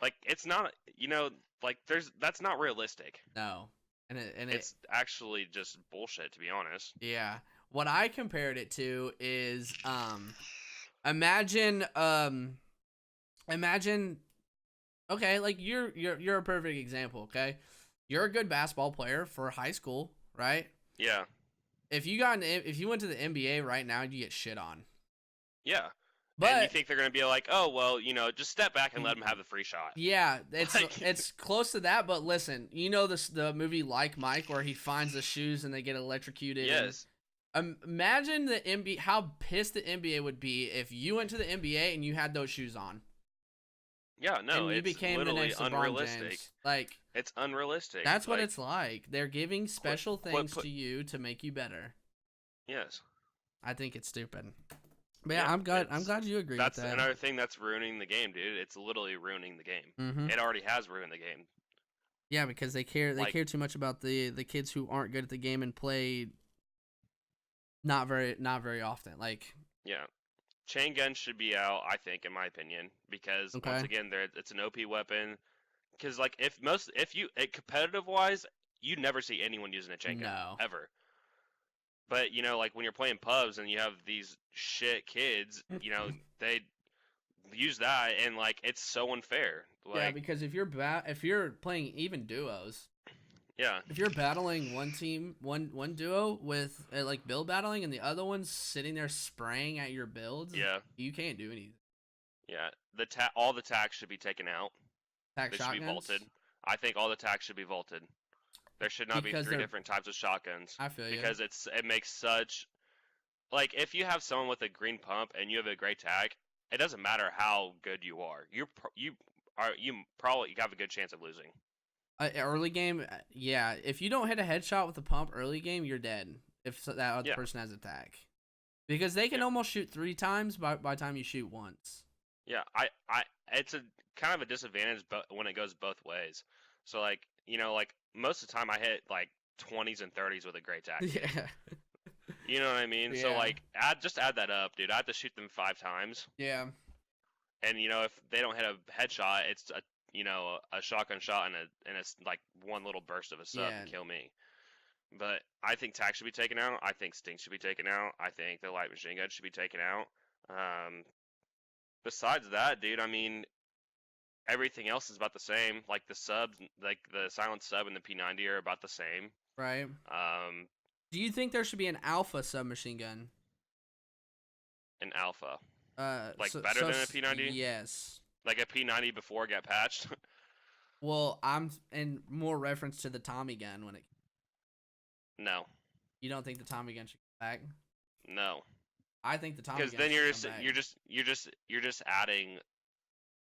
B: like it's not you know like that's not realistic.
A: no, and it
B: It's actually just bullshit to be honest.
A: yeah. What I compared it to is imagine okay, like you're a perfect example, okay? You're a good basketball player for high school, right?
B: Yeah,
A: If you went to the NBA right now, you get shit on.
B: yeah. And you
A: But
B: think they're gonna be like, oh well, you know, just step back and let them have the free shot.
A: yeah,
B: Like,
A: it's close to that, but listen, you know the movie Like Mike where he finds the shoes and they get electrocuted.
B: yes,
A: Imagine the NBA how pissed the NBA would be if you went to the NBA and you had those shoes on.
B: yeah, no,
A: And you
B: it's
A: became the
B: literally
A: next LeBron
B: unrealistic.
A: James. Like
B: It's unrealistic.
A: that's what
B: Like,
A: it's like. They're giving special things
B: put,
A: to you to make you better.
B: yes.
A: I think it's stupid. But yeah, I'm glad you agree with
B: That's
A: that.
B: another thing that's ruining the game, dude. It's literally ruining the game.
A: Mm-hmm.
B: It already has ruined the game.
A: Yeah, because they care
B: Like,
A: too much about the kids who aren't good at the game and play not very often. Like,
B: yeah. Chain guns should be out, I think, in my opinion, because
A: okay.
B: once again, it's an OP weapon. Because like if you competitive wise, you never see anyone using a chain gun ever. But you know, like when you're playing pubs and you have these shit kids, you know, they use that and like it's so unfair. Like,
A: yeah, because if you're playing even duos,
B: yeah,
A: if you're battling one team, one duo with like build battling, and the other one's sitting there spraying at your builds,
B: yeah,
A: you can't do anything.
B: yeah. All the tags should be taken out.
A: Tac
B: They
A: shotguns?
B: should be vaulted. I think all the tags should be vaulted. There should not
A: Because
B: be 3 different types of shotguns.
A: I feel you.
B: Because it makes such like if you have someone with a green pump and you have a great tag, it doesn't matter how good you are. You probably have a good chance of losing.
A: Early game, yeah. If you don't hit a headshot with a pump early game, you're dead. If that other person has attack, because they can almost shoot 3 times by the time you shoot once.
B: Yeah, it's a kind of a disadvantage, but when it goes both ways. So like you know, like most of the time I hit like 20s and 30s with a great tag.
A: Yeah.
B: You know what I mean?
A: Yeah.
B: So like add that up, dude. I have to shoot them 5 times.
A: Yeah.
B: And you know, if they don't hit a headshot, it's a shotgun shot and a like one little burst of a sub can kill me. But I think tac should be taken out. I think stink should be taken out. I think the light machine gun should be taken out. Besides that, dude, I mean, everything else is about the same. Like the subs, like the silent sub and the P90 are about the same.
A: Right.
B: Um,
A: Do you think there should be an alpha submachine gun?
B: an alpha, like
A: So,
B: better
A: so
B: than a P90,
A: yes.
B: like a P90 before it got patched.
A: Well, I'm in more reference to the Tommy gun when it.
B: No,
A: You don't think the Tommy gun should come back?
B: no,
A: I think the Tommy
B: because
A: gun
B: then
A: should come back.
B: you're just adding.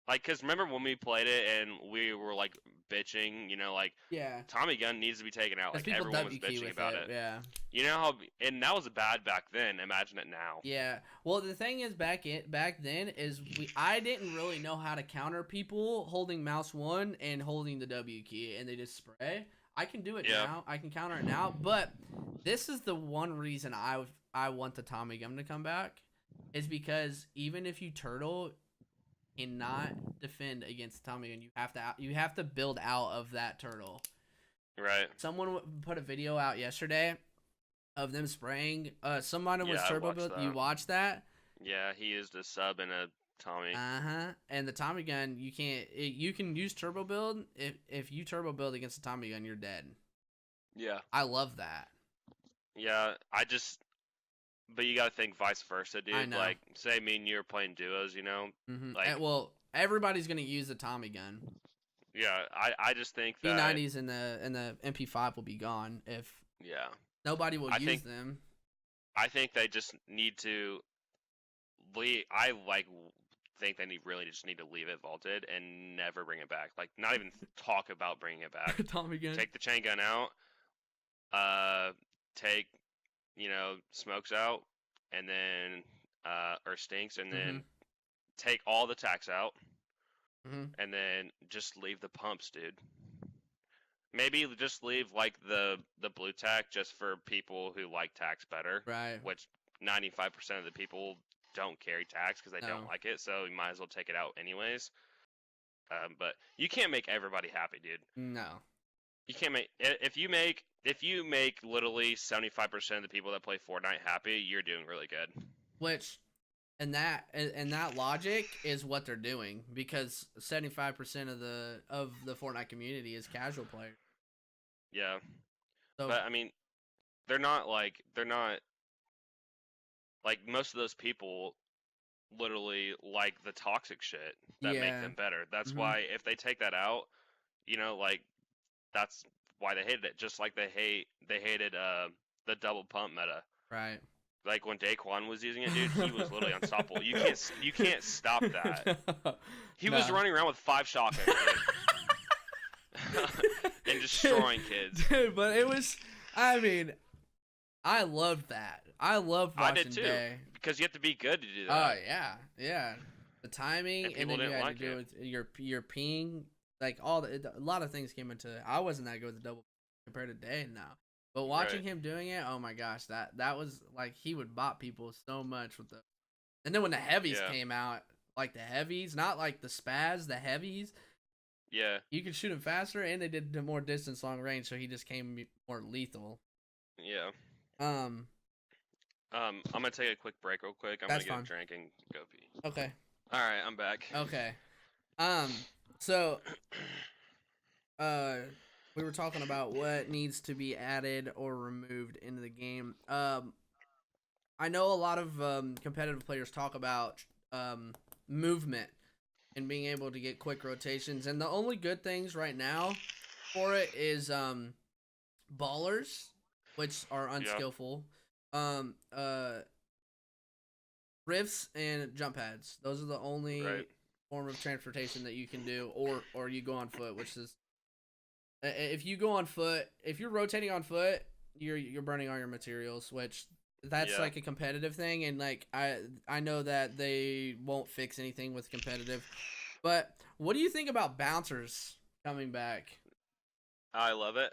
B: Like, cause remember when we played it and we were like bitching, you know, like
A: Yeah.
B: Tommy gun needs to be taken out. Like
A: people
B: everyone was
A: WQ
B: bitching
A: with
B: about it.
A: Yeah.
B: You know how, and that was bad back then. Imagine it now.
A: Yeah. Well, the thing is, back then is I didn't really know how to counter people holding mouse 1 and holding the W key, and they just spray. I can do it now. I can counter it now, but this is the one reason I want the Tommy gun to come back, is because even if you turtle, cannot defend against Tommy gun. You have to build out of that turtle.
B: Right.
A: Someone put a video out yesterday of them spraying. Somebody was turbo build. You watched that?
B: Yeah, he used a sub and a Tommy.
A: And the Tommy gun, you can't. You can use turbo build. If you turbo build against a Tommy gun, you're dead.
B: Yeah.
A: I love that.
B: Yeah, but you gotta think vice versa, dude.
A: I know.
B: Like, say me and you are playing duos, you know.
A: Like, well, everybody's gonna use the Tommy gun.
B: Yeah, I just think that
A: P90s and the MP5 will be gone if nobody will use them.
B: I think they just need to leave. Think they really just need to leave it vaulted and never bring it back. Like, not even talk about bringing it back.
A: Tommy gun.
B: Take the chain gun out. Take, smokes out, and then or stinks, and then take all the tacks out, and then just leave the pumps, dude. Maybe just leave like the blue tack just for people who like tacks better,
A: right? Which
B: 95% of the people don't carry tacks because they don't like it, so you might as well take it out anyways. But you can't make everybody happy, dude.
A: No.
B: You can't make if you make literally 75% of the people that play Fortnite happy, you're doing really good.
A: Which, and that logic is what they're doing, because 75% of the Fortnite community is casual players.
B: Yeah.
A: So,
B: but I mean, they're not like most of those people literally like the toxic shit that make them better. That's why if they take that out, that's why they hated it. Just like they hated the double pump meta.
A: Right.
B: Like when Daquan was using it, dude, he was literally unstoppable. You can't stop that. He was running around with 5 shotguns, and destroying kids.
A: Dude, but it was, I mean, I loved that. I loved watching
B: I did too, because you have to be good to do that.
A: Oh yeah. The timing, and then you had to do with your ping. Like a lot of things came into it. I wasn't that good with the double compared to Day now, but watching him doing it, oh my gosh, that was like he would bot people so much with the. And then when the heavies came out, like the heavies, not like the spaz, the heavies.
B: Yeah.
A: You could shoot him faster, and they did more distance, long range, so he just came more lethal.
B: Yeah.
A: I'm
B: gonna take a quick break real quick. I'm gonna get a drink and go pee.
A: Okay.
B: All right, I'm back.
A: Okay. So, we were talking about what needs to be added or removed into the game. I know a lot of competitive players talk about movement and being able to get quick rotations, and the only good things right now for it is ballers, which are unskillful. Rifts and jump pads. Those are the only form of transportation that you can do, or you go on foot, which is if you go on foot, if you're rotating on foot, you're burning all your materials, which that's like a competitive thing, and like I know that they won't fix anything with competitive. But what do you think about bouncers coming back?
B: I love it.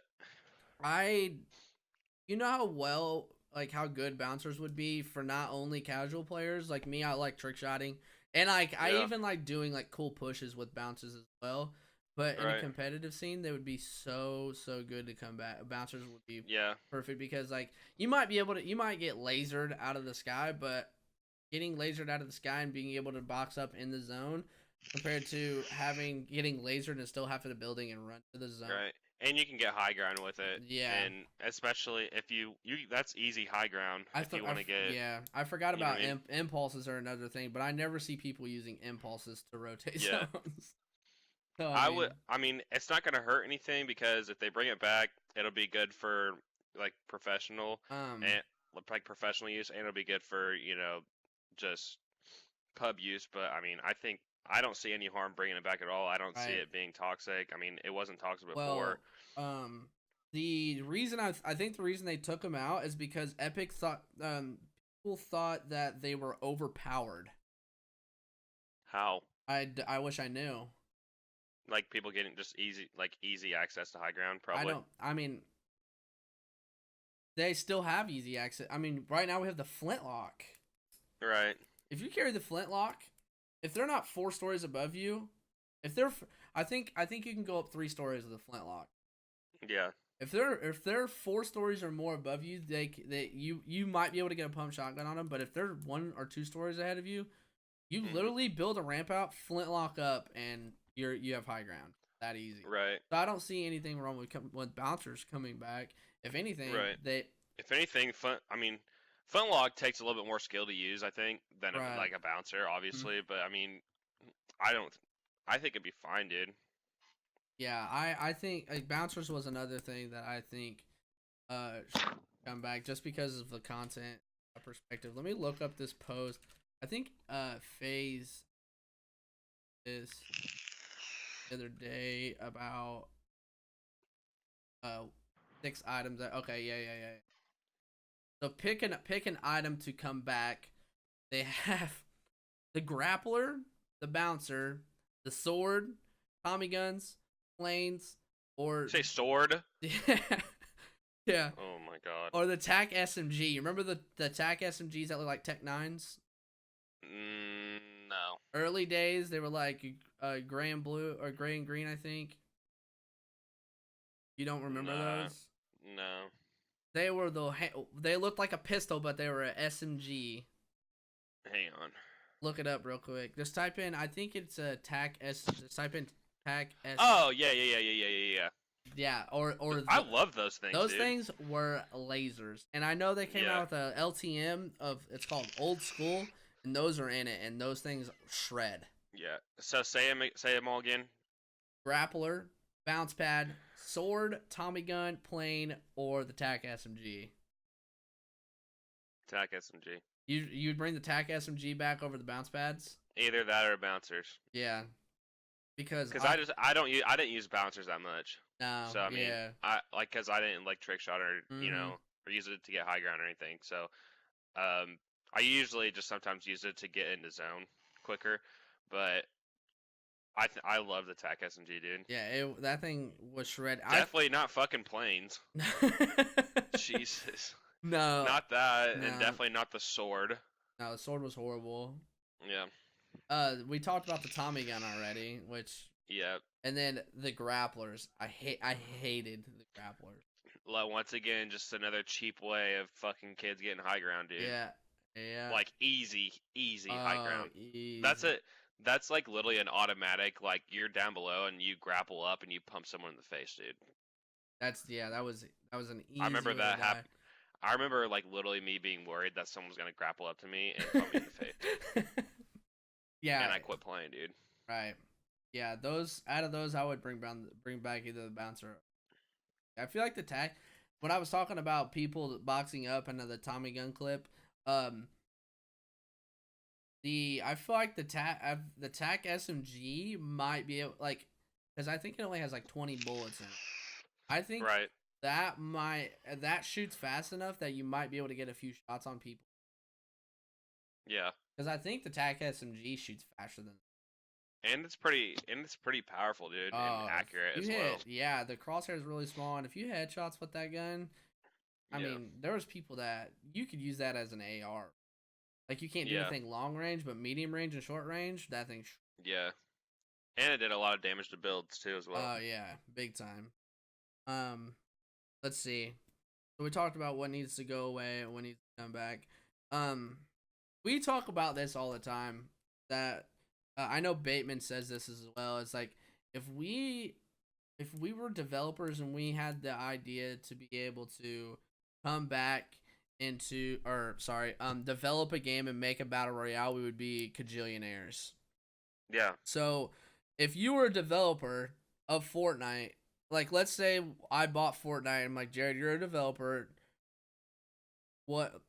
A: You know how good bouncers would be for not only casual players like me. I like trick shotting, and I even like doing like cool pushes with bouncers as well. But in a competitive scene, they would be so good to come back. Bouncers would be perfect, because like you might get lasered out of the sky, but getting lasered out of the sky and being able to box up in the zone compared to getting lasered and still have to the building and run to the zone.
B: Right. And you can get high ground with it.
A: Yeah.
B: And especially if you that's easy high ground if you want to get.
A: Yeah, I forgot
B: You know
A: about
B: what I mean?
A: impulses are another thing, but I never see people using impulses to rotate
B: Yeah.
A: zones. So
B: I mean, it's not gonna hurt anything because if they bring it back, it'll be good for like professional
A: um,
B: and like professional use, and it'll be good for just pub use. But I mean, I don't see any harm bringing it back at all. I don't see
A: right.
B: it being toxic. I mean, it wasn't toxic before.
A: Well, the reason I think the reason they took them out is because Epic thought people thought that they were overpowered.
B: How?
A: I wish I knew.
B: Like people getting just easy access to high ground, probably.
A: I mean, they still have easy access. I mean, right now we have the flintlock.
B: Right.
A: If you carry the flintlock, if they're not 4 stories above you, if they're, I think you can go up 3 stories with a flintlock.
B: Yeah.
A: If they're 4 stories or more above you, you might be able to get a pump shotgun on them. But if they're 1 or 2 stories ahead of you, you literally build a ramp out, flintlock up, and you have high ground. That easy.
B: Right.
A: So I don't see anything wrong with bouncers coming back. If anything,
B: right. If anything, flintlock takes a little bit more skill to use, I think, than like a bouncer, obviously. But I mean, I think it'd be fine, dude.
A: Yeah, I think like, bouncers was another thing that I think should come back just because of the content perspective. Let me look up this post. I think FaZe is the other day about 6 items that yeah. So pick an item to come back. They have the grappler, the bouncer, the sword, Tommy guns, planes, or
B: say sword.
A: Yeah.
B: Oh my god.
A: Or the TAC SMG. You remember the TAC SMGs that look like Tech 9s?
B: No.
A: Early days, they were like gray and blue or gray and green, I think. You don't remember those?
B: No.
A: They were they looked like a pistol, but they were a SMG.
B: Hang on.
A: Look it up real quick. Just type in. I think it's a TAC S. Just type in TAC S.
B: Oh yeah.
A: Yeah, or
B: I love those things.
A: Those
B: dude.
A: things were lasers, and I know they came out with a LTM of it's called Old School, and those are in it, and those things shred.
B: Yeah. So say them all again.
A: Grappler, bounce pad, sword, Tommy gun, plane, or the TAC SMG.
B: TAC SMG.
A: You'd bring the TAC SMG back over the bounce pads?
B: Either that or bouncers.
A: Yeah. Because
B: I didn't use bouncers that much.
A: No.
B: So I mean, because I didn't like trick shot or or use it to get high ground or anything. So I usually just sometimes use it to get into zone quicker, but I love the TAC SMG, dude.
A: Yeah, that thing was shred.
B: Definitely not fucking planes. Jesus.
A: No.
B: Not that, and definitely not the sword.
A: No, the sword was horrible.
B: Yeah.
A: We talked about the Tommy gun already, which.
B: Yeah.
A: And then the grapplers. I hated the grapplers.
B: Like, once again, just another cheap way of fucking kids getting high ground, dude.
A: Yeah.
B: Like easy high ground.
A: Easy.
B: That's it. That's like literally an automatic. Like you're down below and you grapple up and you pump someone in the face, dude.
A: That was an easy.
B: I remember that happened. I remember like literally me being worried that someone was gonna grapple up to me and pump me in the face.
A: Yeah.
B: And I quit playing, dude.
A: Right. Yeah. Out of those, I would bring back either the bouncer. I feel like the TAC. When I was talking about people boxing up into the Tommy gun clip, I feel like the TAC SMG might be able, like, because I think it only has like 20 bullets in it. I think that shoots fast enough that you might be able to get a few shots on people.
B: Yeah.
A: Because I think the TAC SMG shoots faster than.
B: And it's pretty powerful, dude, and accurate as well.
A: Yeah, the crosshair is really small, and if you headshots with that gun, I mean, there was people that you could use that as an AR. Like, you can't do anything long range, but medium range and short range, that thing.
B: Yeah. And it did a lot of damage to builds too, as well.
A: Oh yeah, big time. Let's see. So we talked about what needs to go away and what needs to come back. We talk about this all the time. That I know Bateman says this as well. It's like if we if we were developers and we had the idea to be able to come back into, or sorry, develop a game and make a battle royale, we would be cajillionaires.
B: Yeah.
A: So if you were a developer of Fortnite, like let's say I bought Fortnite, I'm like, Jared, you're a developer. What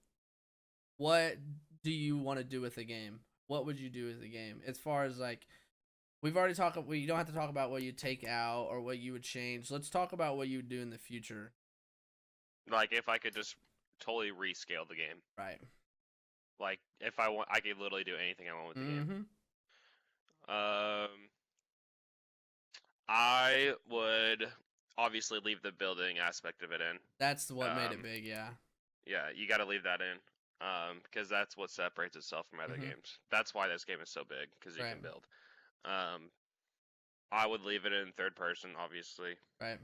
A: what do you want to do with the game? What would you do with the game? As far as like, we've already talked. We don't have to talk about what you take out or what you would change. Let's talk about what you would do in the future.
B: Like if I could just totally rescale the game.
A: Right.
B: Like if I want, I could literally do anything I want with the game. I would obviously leave the building aspect of it in.
A: That's what made it big, yeah.
B: Yeah, you got to leave that in, because that's what separates itself from other games. That's why this game is so big, because you can build. I would leave it in third person, obviously.
A: Right.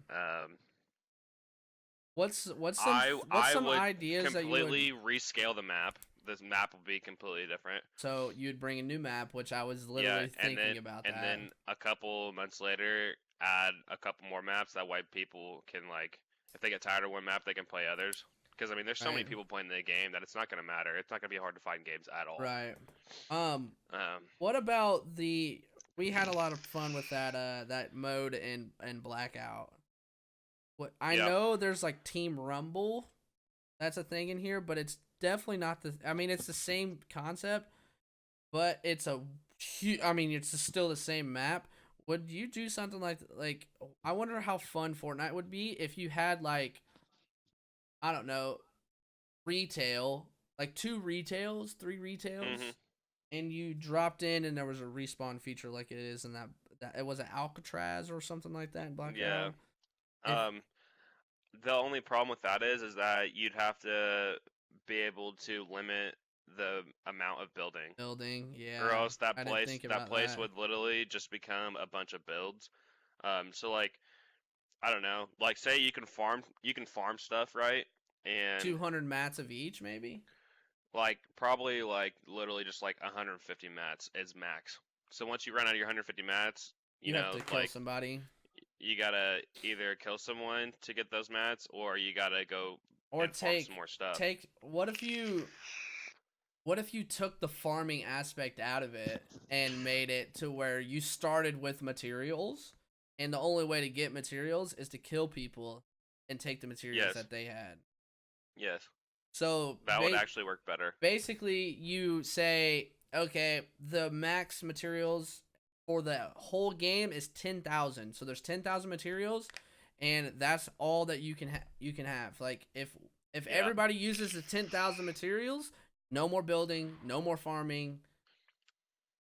B: What's
A: some ideas that you would
B: completely rescale the map? This map will be completely different.
A: So you'd bring a new map, which I was literally thinking about that.
B: And then a couple months later, add a couple more maps. That way people can, like, if they get tired of one map, they can play others. Because, I mean, there's so many people playing the game that it's not going to matter. It's not going to be hard to find games at all.
A: Right. What about the... We had a lot of fun with that mode in Blackout. I know there's, like, Team Rumble. That's a thing in here, but it's definitely not the... I mean, it's the same concept, but it's it's still the same map. Would you do something like... I wonder how fun Fortnite would be if you had, like... I don't know, retail, like 2 retails, 3 retails, and you dropped in and there was a respawn feature like it is in that it was an Alcatraz or something like that in Blackout.
B: Yeah. The only problem with that is that you'd have to be able to limit the amount of building.
A: Yeah.
B: Or else that place would literally just become a bunch of builds. So like, I don't know, like say you can farm stuff, right? And
A: 200 mats of each, maybe.
B: Like probably like literally just like 150 mats is max. So once you run out of your 150 mats, you know,
A: have to kill somebody.
B: You gotta either kill someone to get those mats, or you gotta go
A: farm
B: some more stuff.
A: What if you took the farming aspect out of it and made it to where you started with materials? And the only way to get materials is to kill people and take the materials that they had.
B: Yes.
A: So
B: that would actually work better.
A: Basically, you say, okay, the max materials for the whole game is 10,000. So there's 10,000 materials, and that's all that you can have. Like if everybody uses the 10,000 materials, no more building, no more farming.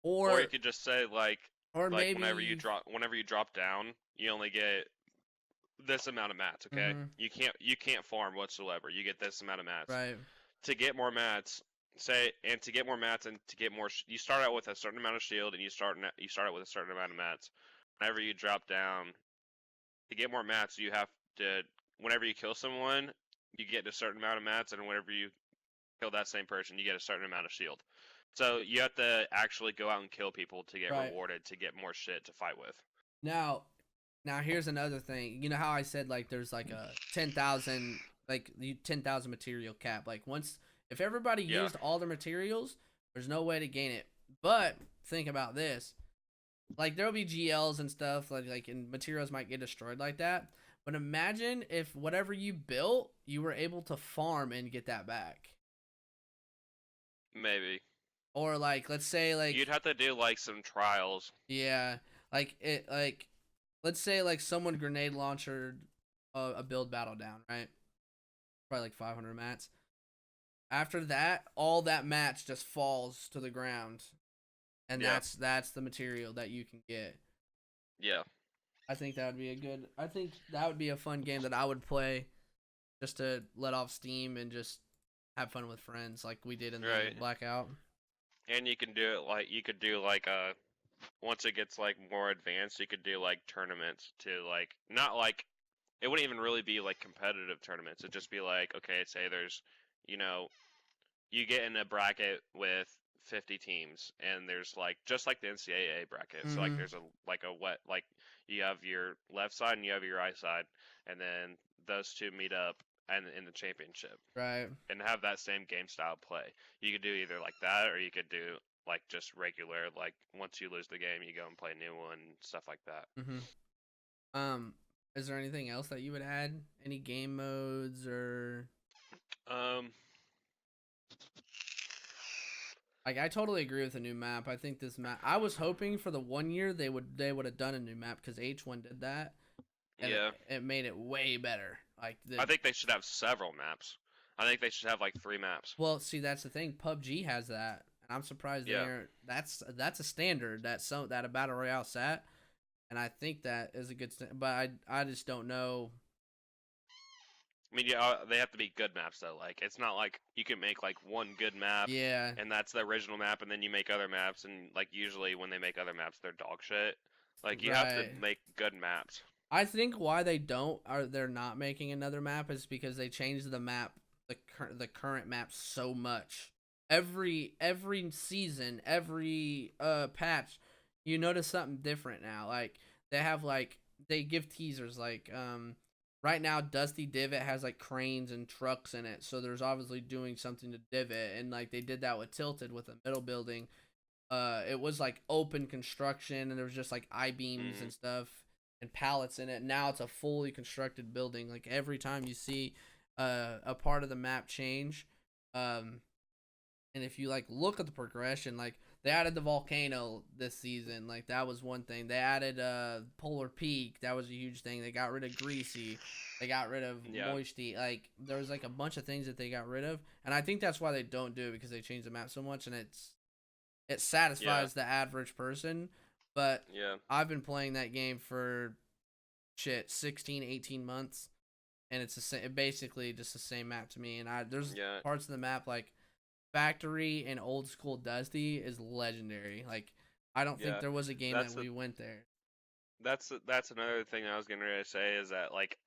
A: Or
B: you could just say maybe whenever you drop down, you only get this amount of mats, okay? You can't farm whatsoever. You get this amount of mats.
A: Right.
B: To get more mats, and to get more, you start out with a certain amount of shield, and you start out with a certain amount of mats. Whenever you drop down, to get more mats, you have to, whenever you kill someone, you get a certain amount of mats, and whenever you kill that same person, you get a certain amount of shield. So you have to actually go out and kill people to get rewarded, to get more shit to fight with.
A: Now here's another thing. You know how I said like there's like a 10,000 10,000 material cap. Like if everybody used all their materials, there's no way to gain it. But think about this. Like there'll be GLs and stuff and materials might get destroyed like that. But imagine if whatever you built, you were able to farm and get that back.
B: Maybe.
A: Or let's say
B: you'd have to do some trials.
A: Yeah, let's say someone grenade launched a build battle down, right? Probably 500 mats. After that, all that mats just falls to the ground, and that's the material that you can get.
B: Yeah,
A: I think that would be a fun game that I would play, just to let off steam and just have fun with friends like we did in the Blackout.
B: And you can do it once it gets more advanced, you could do tournaments to not it wouldn't even really be competitive tournaments. It'd just be okay, say there's you get in a bracket with 50 teams, and there's like just like the NCAA bracket. So like
A: Mm-hmm.
B: there's a you have your left side and you have your right side, and then those two meet up and in the championship
A: Right.
B: and have that same game style play. You could do either like that or you could do like just regular, like once you lose the game you go and play a new one, stuff like that.
A: Mm-hmm. Is there anything else that you would add? Any game modes or
B: Um
A: like? I totally agree with the new map. I think this map. I was hoping for the 1 year they would have done a new map because H1 did that, and
B: yeah.
A: it made it way better. Like
B: I think they should have several maps. I think they should have like 3 maps.
A: well, see, that's the thing. PUBG has that, and I'm surprised they
B: Yeah.
A: aren't. That's a standard that a battle royale set, and I think that is a good. But I just don't know.
B: I mean, yeah, they have to be good maps though. Like, it's not like you can make like one good map,
A: Yeah,
B: and that's the original map, and then you make other maps, and like usually when they make other maps, they're dog shit. Like, you have to
A: right.
B: make good maps.
A: I think why they're not making another map is because they changed the map, the current map so much. Every season, every patch, you notice something different now. Like they give teasers like right now Dusty Divot has like cranes and trucks in it, so there's obviously doing something to Divot, and like they did that with Tilted with the middle building. It was like open construction and there was just like I-beams and stuff and pallets in it. Now it's a fully constructed building. Like every time you see a part of the map change, and if you like look at the progression, like they added the volcano this season, like that was one thing. They added Polar Peak, that was a huge thing. They got rid of Greasy, they got rid of Moisty. Like there was like a bunch of things that they got rid of, and I think that's why they don't do it, because they changed the map so much, and it satisfies the average person. But I've been playing that game for 16, 18 months, and it's basically just the same map to me. And there's parts of the map like Factory and Old School Dusty is legendary. Like I don't think there was a game that we went there.
B: That's another thing I was gonna say is that like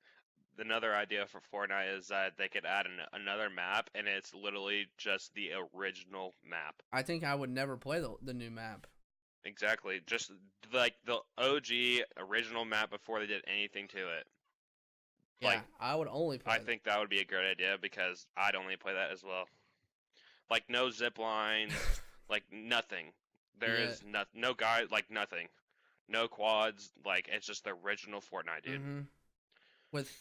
B: another idea for Fortnite is that they could add another map, and it's literally just the original map.
A: I think I would never play the new map.
B: Exactly, just like the OG original map before they did anything to it.
A: Yeah, like, I would only play
B: I think that would be a great idea because I'd only play that as well. Like no zip lines, like nothing. There is no guide, like nothing. No quads, like it's just the original Fortnite, dude.
A: Mm-hmm. With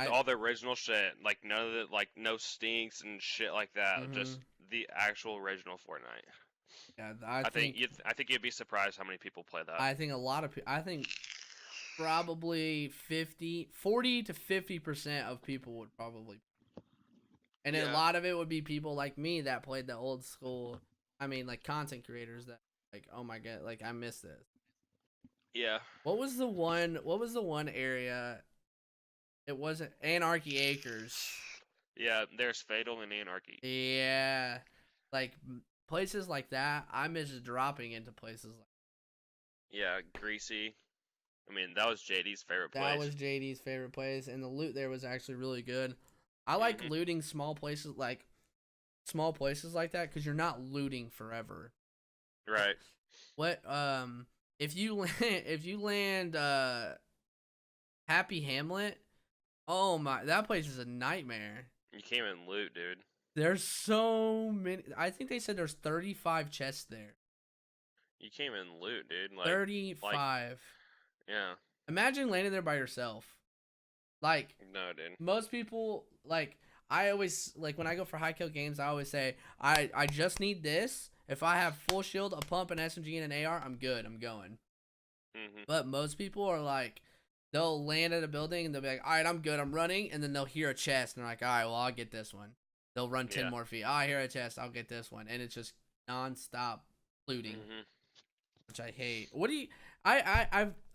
B: all the original shit, like none of the no stinks and shit like that. Just the actual original Fortnite.
A: Yeah,
B: I think you'd be surprised how many people play that.
A: I think a lot of people. I think probably 40 to 50% of people would probably, and a lot of it would be people like me that played the old school. I mean, like content creators that like, oh my god, like I miss this.
B: Yeah.
A: What was the one area? It wasn't Anarchy Acres.
B: Yeah, there's Fatal and Anarchy.
A: Yeah, like places like that. I miss dropping into places like.
B: Yeah, Greasy. I mean, that was JD's favorite place.
A: That was JD's favorite place, and the loot there was actually really good. I like looting small places like that because you're not looting forever.
B: Right.
A: What if you land Happy Hamlet? Oh my, that place is a nightmare.
B: You can't even loot, dude.
A: There's so many. I think they said there's 35 chests there.
B: You can't even loot, dude. Like
A: 35.
B: Yeah.
A: Imagine landing there by yourself. Like
B: no, dude.
A: Most people like. I always like when I go for high kill games. I always say I just need this. If I have full shield, a pump, an SMG, and an AR, I'm good. I'm going. But most people are like, they'll land at a building and they'll be like, all right, I'm good. I'm running, and then they'll hear a chest and they're like, all right, well, I'll get this one. They'll run 10 more feet. Oh, I hear a chest. I'll get this one, and it's just nonstop looting, which I hate. What do you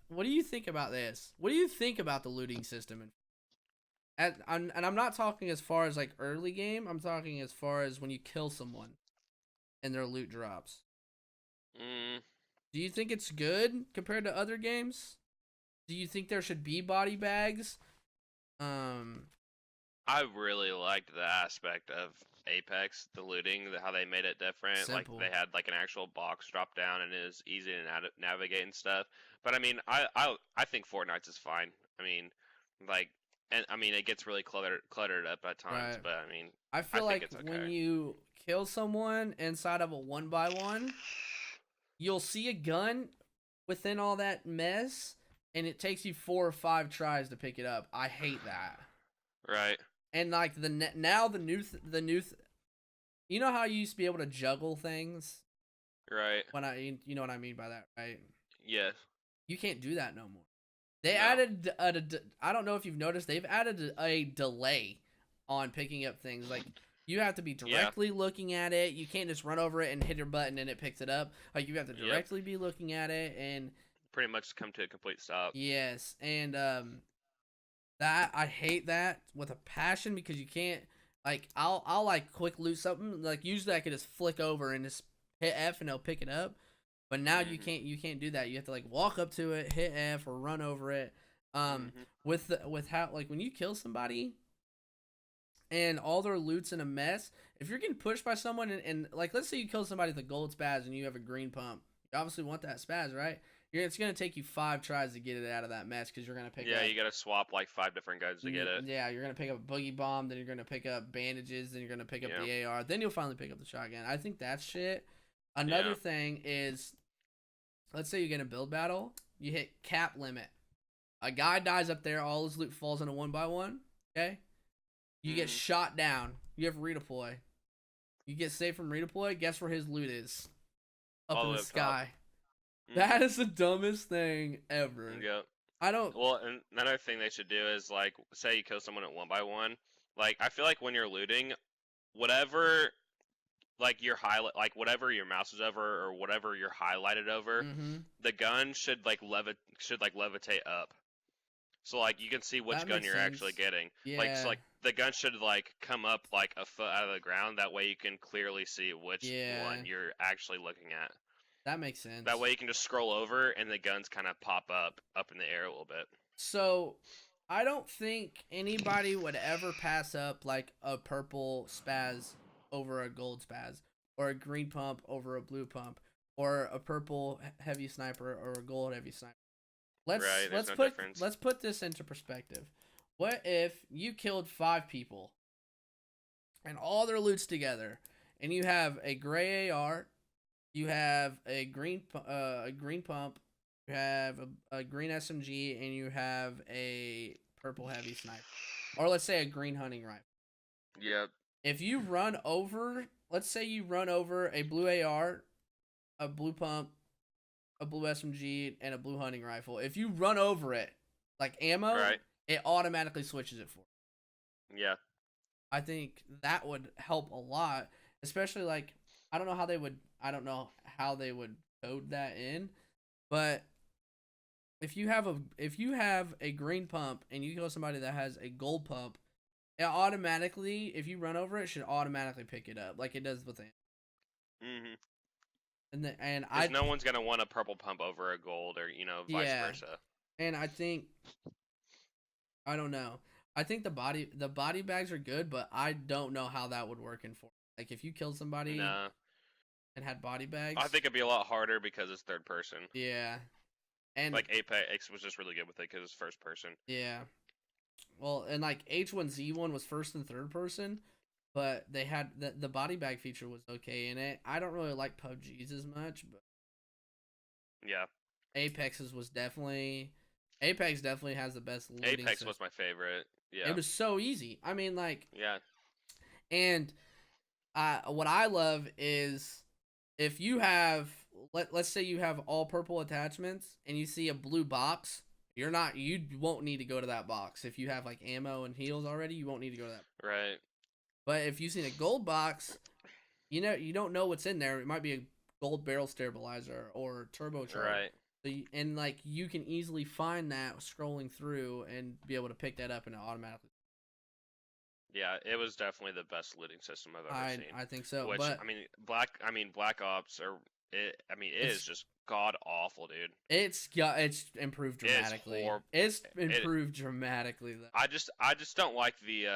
A: what do you think about this? What do you think about the looting system? And I'm not talking as far as like early game. I'm talking as far as when you kill someone and their loot drops. Do you think it's good compared to other games? Do you think there should be body bags?
B: I really liked the aspect of Apex, the looting, how they made it different. Like
A: Simple.
B: they had like an actual box drop down and it was easy to navigate and stuff. But I mean, I think Fortnite's is fine. I mean, like, and I mean it gets really cluttered up at times,
A: Right.
B: but I mean,
A: I
B: I
A: feel
B: think
A: like
B: it's
A: when
B: okay.
A: you kill someone inside of a 1x1, you'll see a gun within all that mess, and it takes you 4 or 5 tries to pick it up. I hate that.
B: Right.
A: And like now you know how you used to be able to juggle things
B: Right.
A: when you know what I mean by that, right?
B: Yes.
A: You can't do that no more. They
B: No.
A: added I don't know if you've noticed, they've added a delay on picking up things. Like you have to be
B: Yeah.
A: directly looking at it. You can't just run over it and hit your button and it picks it up. Like you have to
B: Yep.
A: directly be looking at it. And
B: Pretty much come to a complete stop.
A: yes, and that I hate that with a passion, because you can't, like, I'll like quick loot something. Like usually I could just flick over and just hit F and it'll pick it up. But now you can't do that. You have to like walk up to it, hit F, or run over it. With how, like, when you kill somebody and all their loot's in a mess, if you're getting pushed by someone, and like, let's say you kill somebody with a gold spaz and you have a green pump, you obviously want that spaz, right? It's gonna take you 5 tries to get it out of that mess, because you're gonna pick
B: Yeah,
A: up.
B: you gotta swap like 5 different guns to get it.
A: Yeah, you're gonna pick up a boogie bomb, then you're gonna pick up bandages, then you're gonna pick up
B: Yeah.
A: the AR, then you'll finally pick up the shotgun. I think that's shit. Another
B: Yeah.
A: thing is, let's say you get a build battle, you hit cap limit. A guy dies up there, all his loot falls in a 1x1. Okay, you get shot down. You have redeploy. You get saved from redeploy. Guess where his loot is? Up
B: All
A: in
B: the
A: the
B: way up top.
A: sky. That is the dumbest thing ever.
B: Yep.
A: I don't.
B: Well, and another thing they should do is like, say you kill someone at 1x1. Like, I feel like when you're looting, whatever, like your highlight, like whatever your mouse is over or whatever you're highlighted over, the gun should like levitate up. So like you can see which
A: That
B: gun
A: makes
B: you're actually
A: sense.
B: getting. Like,
A: Yeah.
B: so like the gun should like come up like a foot out of the ground. That way you can clearly see which one you're actually looking at.
A: That makes sense.
B: That way you can just scroll over and the guns kind of pop up in the air a little bit.
A: So, I don't think anybody would ever pass up like a purple spaz over a gold spaz, or a green pump over a blue pump, or a purple heavy sniper or a gold heavy sniper.
B: Right, there's no difference.
A: Let's put this into perspective. What if you killed 5 people and all their loot's together, and you have a gray AR, you have a green pump, you have a green SMG, and you have a purple heavy sniper, or let's say a green hunting rifle.
B: Yep.
A: If you run over, let's say you run over a blue AR, a blue pump, a blue SMG, and a blue hunting rifle. If you run over it, like ammo, it automatically switches it for you.
B: Yeah.
A: I think that would help a lot, especially like, I don't know how they would code that in, but if you have a green pump and you kill somebody that has a gold pump, it automatically, if you run over it, should automatically pick it up like it does with it. And
B: no one's gonna want a purple pump over a gold, or vice versa.
A: And I think, I don't know. I think the body bags are good, but I don't know how that would work in Fortnite. Like if you killed somebody and had body bags,
B: I think it'd be a lot harder because it's third person.
A: Yeah. And
B: like Apex was just really good with it because it's first person.
A: Yeah. Well, and like H1Z1 was first and third person, but they had the body bag feature was okay in it. I don't really like PUBG's as much, but
B: yeah,
A: Apex definitely has the best looting
B: Apex
A: system.
B: was my favorite. Yeah,
A: it was so easy. I mean, like,
B: yeah.
A: And what I love is if you have, let's say you have all purple attachments and you see a blue box, you won't need to go to that box. If you have like ammo and heals already, you won't need to go to that.
B: Right.
A: But if you've seen a gold box, you don't know what's in there. It might be a gold barrel stabilizer or turbocharger.
B: Right.
A: So you can easily find that scrolling through and be able to pick that up and it automatically.
B: Yeah, it was definitely the best looting system I've ever seen.
A: I think so.
B: Which,
A: but
B: Black Ops, or it is just god awful, dude.
A: It's improved dramatically. It's improved dramatically though.
B: I just don't like the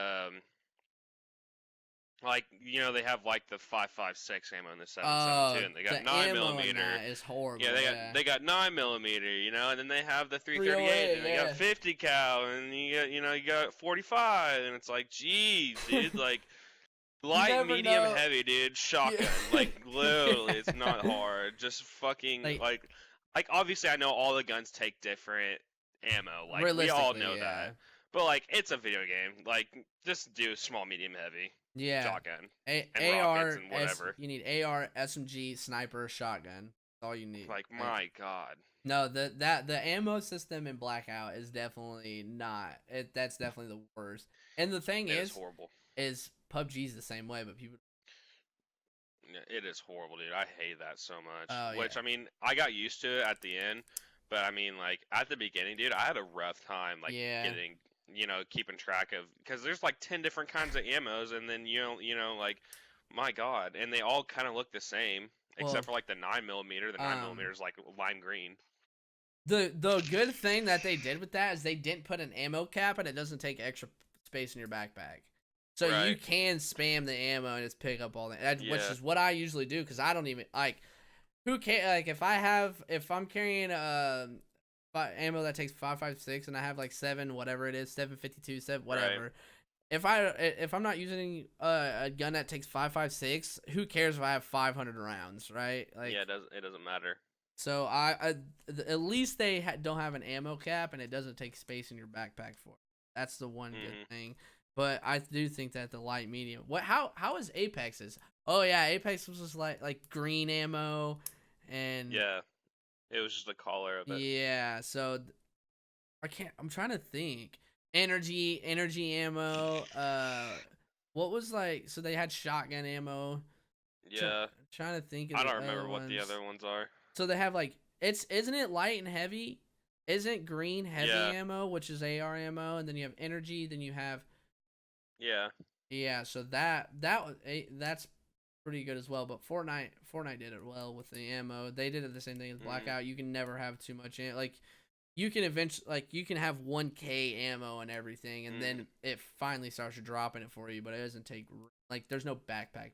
B: like, you know, they have like the 5.56 ammo in the 7.62, and they got 9mm.
A: That is horrible.
B: Yeah, they got 9mm, you know, and then they have the 338, and they got 50 cal, and you got 45, and it's like, geez, dude, like light, medium, heavy, dude, shotgun, like literally, it's not hard, just fucking like obviously I know all the guns take different ammo, like we all know that. But, like, it's a video game. Like, just do small, medium, heavy.
A: Yeah.
B: Shotgun.
A: And
B: AR, and whatever.
A: You need AR, SMG, sniper, shotgun. That's all you need.
B: Like, my God.
A: No, the ammo system in Blackout is definitely not. That's definitely the worst. And the thing is
B: horrible.
A: Is PUBG's the same way, but people.
B: It is horrible, dude. I hate that so much.
A: Which,
B: I mean, I got used to it at the end. But, I mean, like, at the beginning, dude, I had a rough time, like, getting... keeping track of, because there's like 10 different kinds of ammos, and then like, my God, and they all kind of look the same, except for like the 9mm. The 9mm is like lime green.
A: The good thing that they did with that is they didn't put an ammo cap, and it doesn't take extra space in your backpack, so you can spam the ammo and just pick up all that, which is what I usually do, because I don't even like. Who can like if I'm carrying ammo that takes 5.56 and I have like 7 whatever it is, 7.52, 7 whatever. If I'm not using a gun that takes 5.56, who cares if I have 500 rounds, right? Like,
B: yeah, it doesn't matter.
A: So at least they don't have an ammo cap, and it doesn't take space in your backpack for it. That's the one good thing. But I do think that the light medium. How is Apex's? Oh yeah, Apex was just like green ammo, and
B: yeah. It was just the color of it.
A: Yeah, so I'm trying to think. Energy ammo. What was like? So they had shotgun ammo.
B: Yeah.
A: Trying to think.
B: I don't remember what the other ones are.
A: So they have like isn't it light and heavy? Isn't green heavy ammo, which is AR ammo, and then you have energy. Then you have.
B: Yeah.
A: Yeah. So that's pretty good as well, but Fortnite did it well with the ammo. They did it the same thing as Blackout. You can never have too much you can eventually you can have 1K ammo and everything, and then it finally starts dropping it for you, but it doesn't take there's no backpack.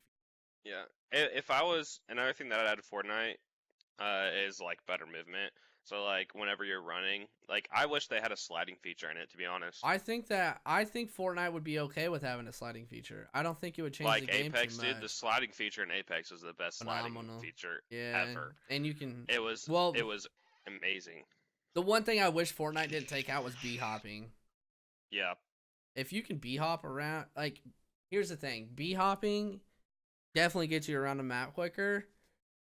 B: Yeah. If I was another thing that I'd add to Fortnite is like better movement. So like whenever you're running, like I wish they had a sliding feature in it, to be honest.
A: I think Fortnite would be okay with having a sliding feature. I don't think it would change the game
B: Apex
A: too much.
B: Did the sliding feature in Apex was the best sliding feature ever.
A: And you can
B: it was amazing.
A: The one thing I wish Fortnite didn't take out was bee hopping.
B: Yeah.
A: If you can bee hop around, like here's the thing, bee hopping definitely gets you around the map quicker.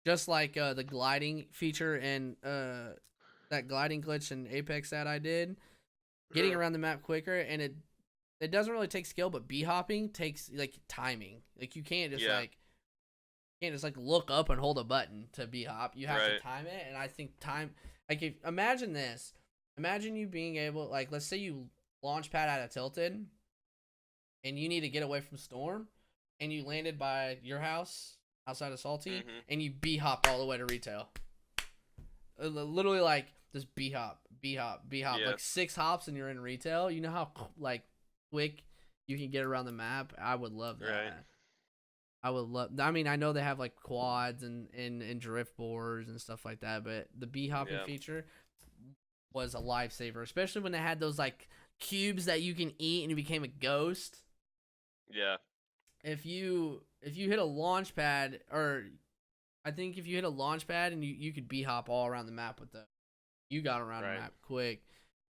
A: Just like the gliding feature and that gliding glitch in Apex that I did, getting around the map quicker, and it doesn't really take skill, but bee hopping takes like timing. Like you can't just look up and hold a button to bee hop. You have to time it, and I think imagine this. Imagine you being able, like, let's say you launch pad out of Tilted, and you need to get away from Storm, and you landed by your house outside of Salty, and you bee hop all the way to retail. Literally, like, just bee hop.
B: Yeah.
A: Like 6 hops and you're in retail. You know how like quick you can get around the map? I would love that.
B: Right.
A: I mean, I know they have like quads and drift boards and stuff like that, but the bee hopping feature was a lifesaver, especially when they had those like cubes that you can eat and you became a ghost.
B: Yeah.
A: If you hit a launch pad, or I think if you hit a launch pad and you could bee hop all around the map with you got around the map quick.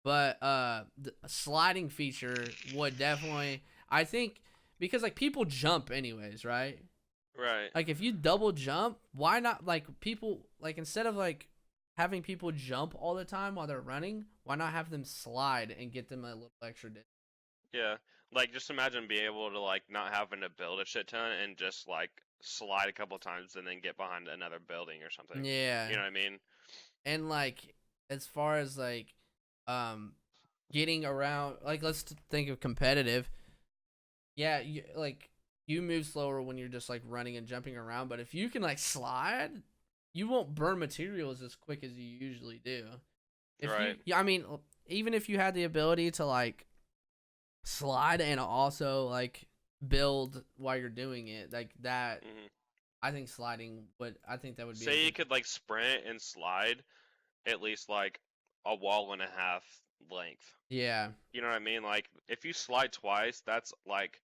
A: But the sliding feature would definitely, I think, because like people jump anyways, right?
B: Right.
A: Like if you double jump, why not, like, people, like, instead of like having people jump all the time while they're running, why not have them slide and get them a little extra distance?
B: Yeah. Like, just imagine being able to, like, not having to build a shit ton and just, like, slide a couple times and then get behind another building or something.
A: Yeah.
B: You know what I mean?
A: And, like, as far as, like, getting around, like, let's think of competitive. Yeah, you move slower when you're just, like, running and jumping around, but if you can, like, slide, you won't burn materials as quick as you usually do. If
B: Right.
A: I mean, even if you had the ability to like slide and also like build while you're doing it, like that, I think I think that would be.
B: Say you could like sprint and slide at least like a wall and a half length.
A: Yeah.
B: You know what I mean? Like if you slide twice, that's like,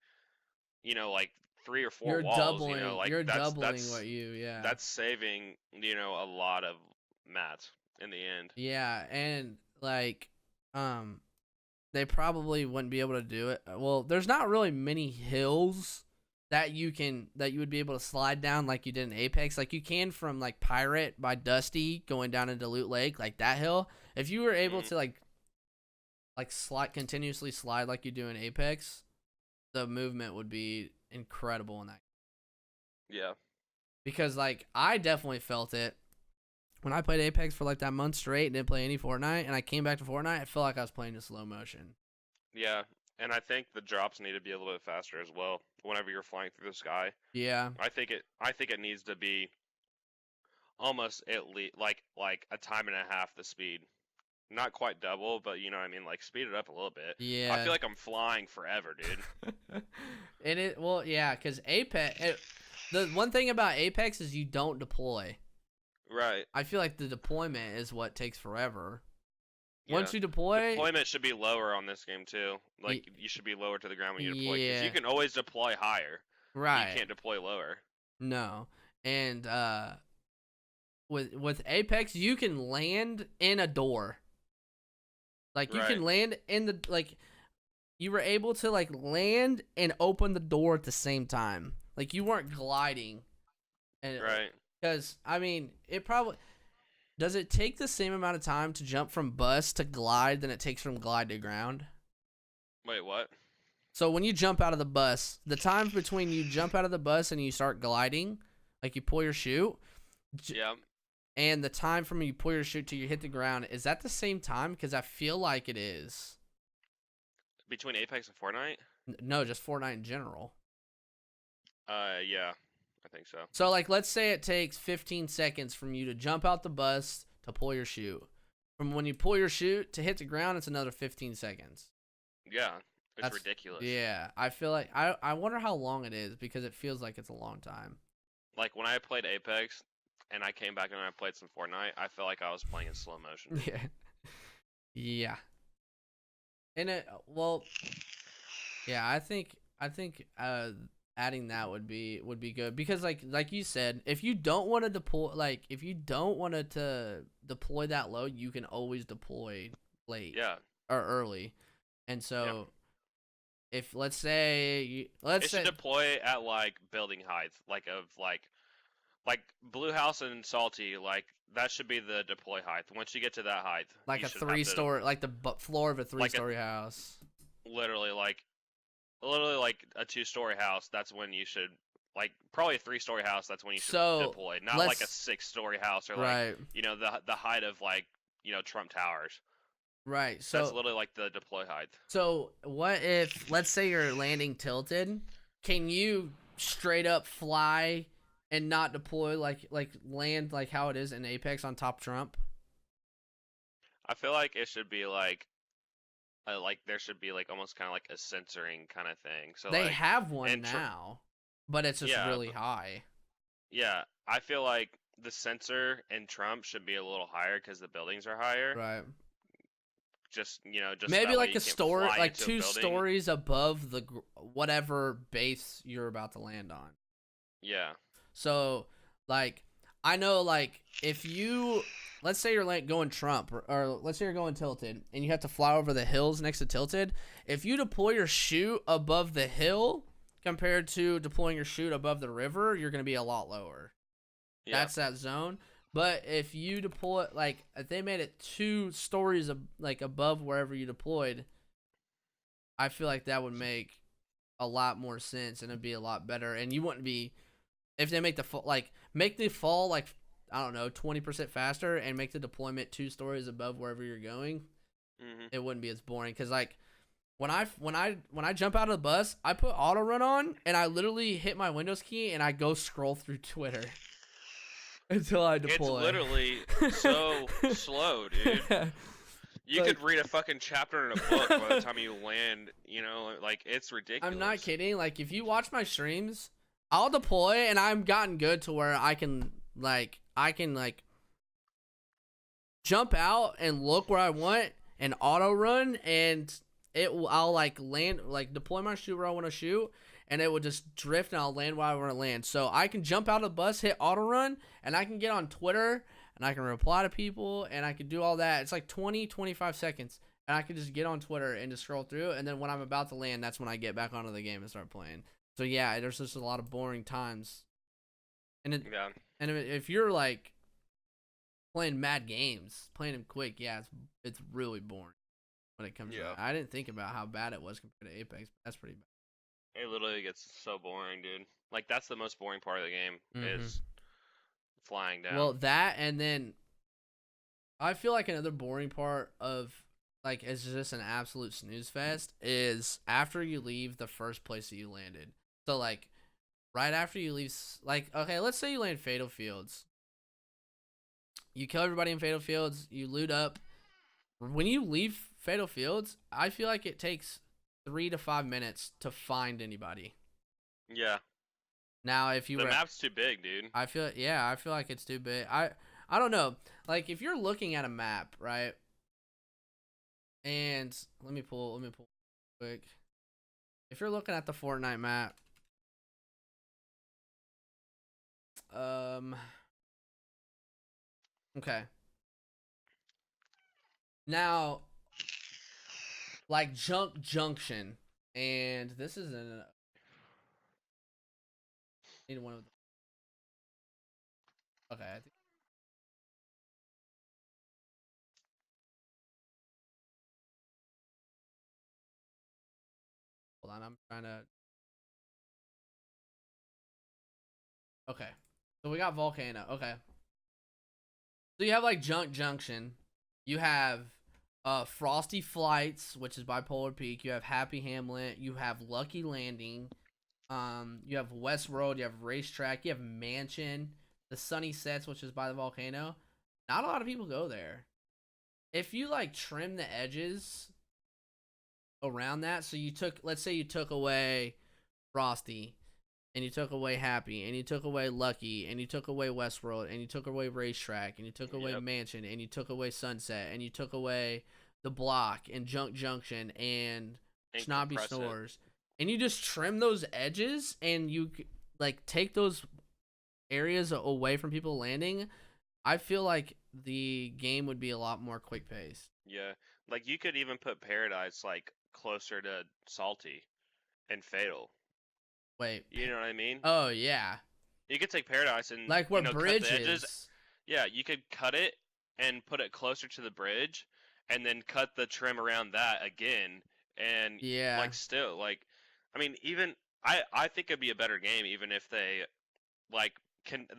B: like 3 or 4
A: You're
B: walls.
A: doubling.
B: Like
A: You're
B: that's
A: doubling what you. Yeah.
B: that's saving a lot of mats in the end.
A: Yeah, and like, they probably wouldn't be able to do it. Well, there's not really many hills that you would be able to slide down like you did in Apex. Like you can from like Pirate by Dusty going down into Loot Lake, like that hill. If you were able to like continuously slide like you do in Apex, the movement would be incredible in that.
B: Yeah.
A: Because like I definitely felt it when I played Apex for like that month straight and didn't play any Fortnite, and I came back to Fortnite, I felt like I was playing in slow motion.
B: Yeah, and I think the drops need to be a little bit faster as well. Whenever you're flying through the sky,
A: Yeah.
B: I think it needs to be almost at least like a time and a half the speed. Not quite double, but you know what I mean, like speed it up a little bit.
A: Yeah.
B: I feel like I'm flying forever, dude.
A: Because Apex, the one thing about Apex is you don't deploy.
B: Right.
A: I feel like the deployment is what takes forever.
B: Yeah.
A: Once you deploy,
B: deployment should be lower on this game too. Like you should be lower to the ground when you deploy, because
A: Yeah.
B: you can always deploy higher.
A: right?
B: You can't deploy lower.
A: No, and with Apex, you can land in a door. Like you
B: Right.
A: can land in the you were able to like land and open the door at the same time. Like you weren't gliding. And
B: Right.
A: Because I mean, does it take the same amount of time to jump from bus to glide than it takes from glide to ground?
B: Wait, what?
A: So when you jump out of the bus, the time between you jump out of the bus and you start gliding, like you pull your chute,
B: Yeah.
A: and the time from you pull your chute to you hit the ground, is that the same time? Because I feel like it is.
B: Between Apex and Fortnite?
A: No, just Fortnite in general.
B: Yeah, I think so.
A: So like, let's say it takes 15 seconds from you to jump out the bus to pull your chute. From when you pull your chute to hit the ground, it's another 15 seconds.
B: Yeah, it's
A: That's
B: ridiculous.
A: Yeah, I feel like I wonder how long it is, because it feels like it's a long time.
B: Like when I played Apex and I came back and I played some Fortnite, I felt like I was playing in slow motion.
A: Yeah. Yeah. And I think adding that would be good, because like you said, if you don't want to deploy to deploy that low, you can always deploy late.
B: Yeah.
A: Or early. And so if let's say
B: should deploy at like building height, like Blue House and Salty, like that should be the deploy height. Once you get to that height,
A: like a 3-story, like the floor of a 3-story house.
B: Literally like a 2-story house. That's when you should, like, probably a 3-story house. That's when you should deploy, not like a 6-story house or like the height of like Trump Towers.
A: Right. So
B: that's literally like the deploy height.
A: So what if, let's say you're landing tilted, can you straight up fly and not deploy, like land like how it is in Apex on top Trump?
B: I feel like it should be like there should be like almost kind of like a censoring kind of thing. So
A: they
B: like,
A: have one now, but it's just really high.
B: Yeah, I feel like the sensor in Trump should be a little higher because the buildings are higher.
A: Right.
B: Just
A: maybe like a story, like 2 stories above the whatever base you're about to land on.
B: Yeah.
A: So like, I know, like, if you, let's say you're like going Trump, or let's say you're going Tilted, and you have to fly over the hills next to Tilted. If you deploy your chute above the hill compared to deploying your chute above the river, you're gonna be a lot lower. Yeah. That's that zone. But if you deploy, like, if they made it 2 stories above wherever you deployed, I feel like that would make a lot more sense, and it'd be a lot better. And you wouldn't be, if they make the fall like I don't know, 20% faster, and make the deployment 2 stories above wherever you're going, it wouldn't be as boring. Cause like when I jump out of the bus, I put auto run on, and I literally hit my Windows key and I go scroll through Twitter. until I
B: It's
A: deploy.
B: literally so slow, dude. You
A: Like,
B: could read a fucking chapter in a book by the time you land, you know, like it's ridiculous.
A: I'm not kidding. Like, if you watch my streams, I'll deploy, and I've gotten good to where I can like jump out and look where I want and auto run, and I'll like land, like deploy my shoot where I want to shoot, and it will just drift and I'll land where I want to land. So I can jump out of the bus, hit auto run, and I can get on Twitter and I can reply to people and I can do all that. It's like 20-25 seconds, and I can just get on Twitter and just scroll through, and then when I'm about to land, that's when I get back onto the game and start playing. So yeah, there's just a lot of boring times. And
B: Yeah.
A: and if you're like playing mad games, playing them quick, yeah, it's really boring when it comes to that. I didn't think about how bad it was compared to Apex. That's pretty bad.
B: It literally gets so boring, dude. Like that's the most boring part of the game is flying down.
A: Well, that, and then I feel like another boring part of like it's just an absolute snooze fest is after you leave the first place that you landed. So like right after you leave, like okay, let's say you land Fatal Fields. You kill everybody in Fatal Fields, you loot up. When you leave Fatal Fields, I feel like it takes 3 to 5 minutes to find anybody.
B: Yeah.
A: Now, if you
B: the map's too big, dude.
A: I feel like it's too big. I don't know. Like if you're looking at a map, right? And let me pull quick. If you're looking at the Fortnite map, okay. Now, like Junction, and this is in need one of. Okay, I think. Hold on, I'm trying to. Okay, so we got Volcano. Okay, so you have like Junction. You have Frosty Flights, which is Bipolar Peak. You have Happy Hamlet. You have Lucky Landing. You have Westworld. You have Racetrack. You have Mansion. The Sunny Sets, which is by the volcano. Not a lot of people go there. If you like trim the edges around that, so let's say you took away Frosty, and you took away Happy, and you took away Lucky, and you took away Westworld, and you took away Racetrack, and you took away Mansion, and you took away Sunset, and you took away the Block, and Junction, and Snobby Snores, and you just trim those edges, and you like take those areas away from people landing, I feel like the game would be a lot more quick paced.
B: Yeah, like you could even put Paradise like closer to Salty and Fatal.
A: Wait,
B: you know what I mean?
A: Oh yeah,
B: you could take Paradise and
A: like where Bridge is.
B: Yeah, you could cut it and put it closer to the bridge, and then cut the trim around that again, and like still like, I mean, even I think it'd be a better game even if they like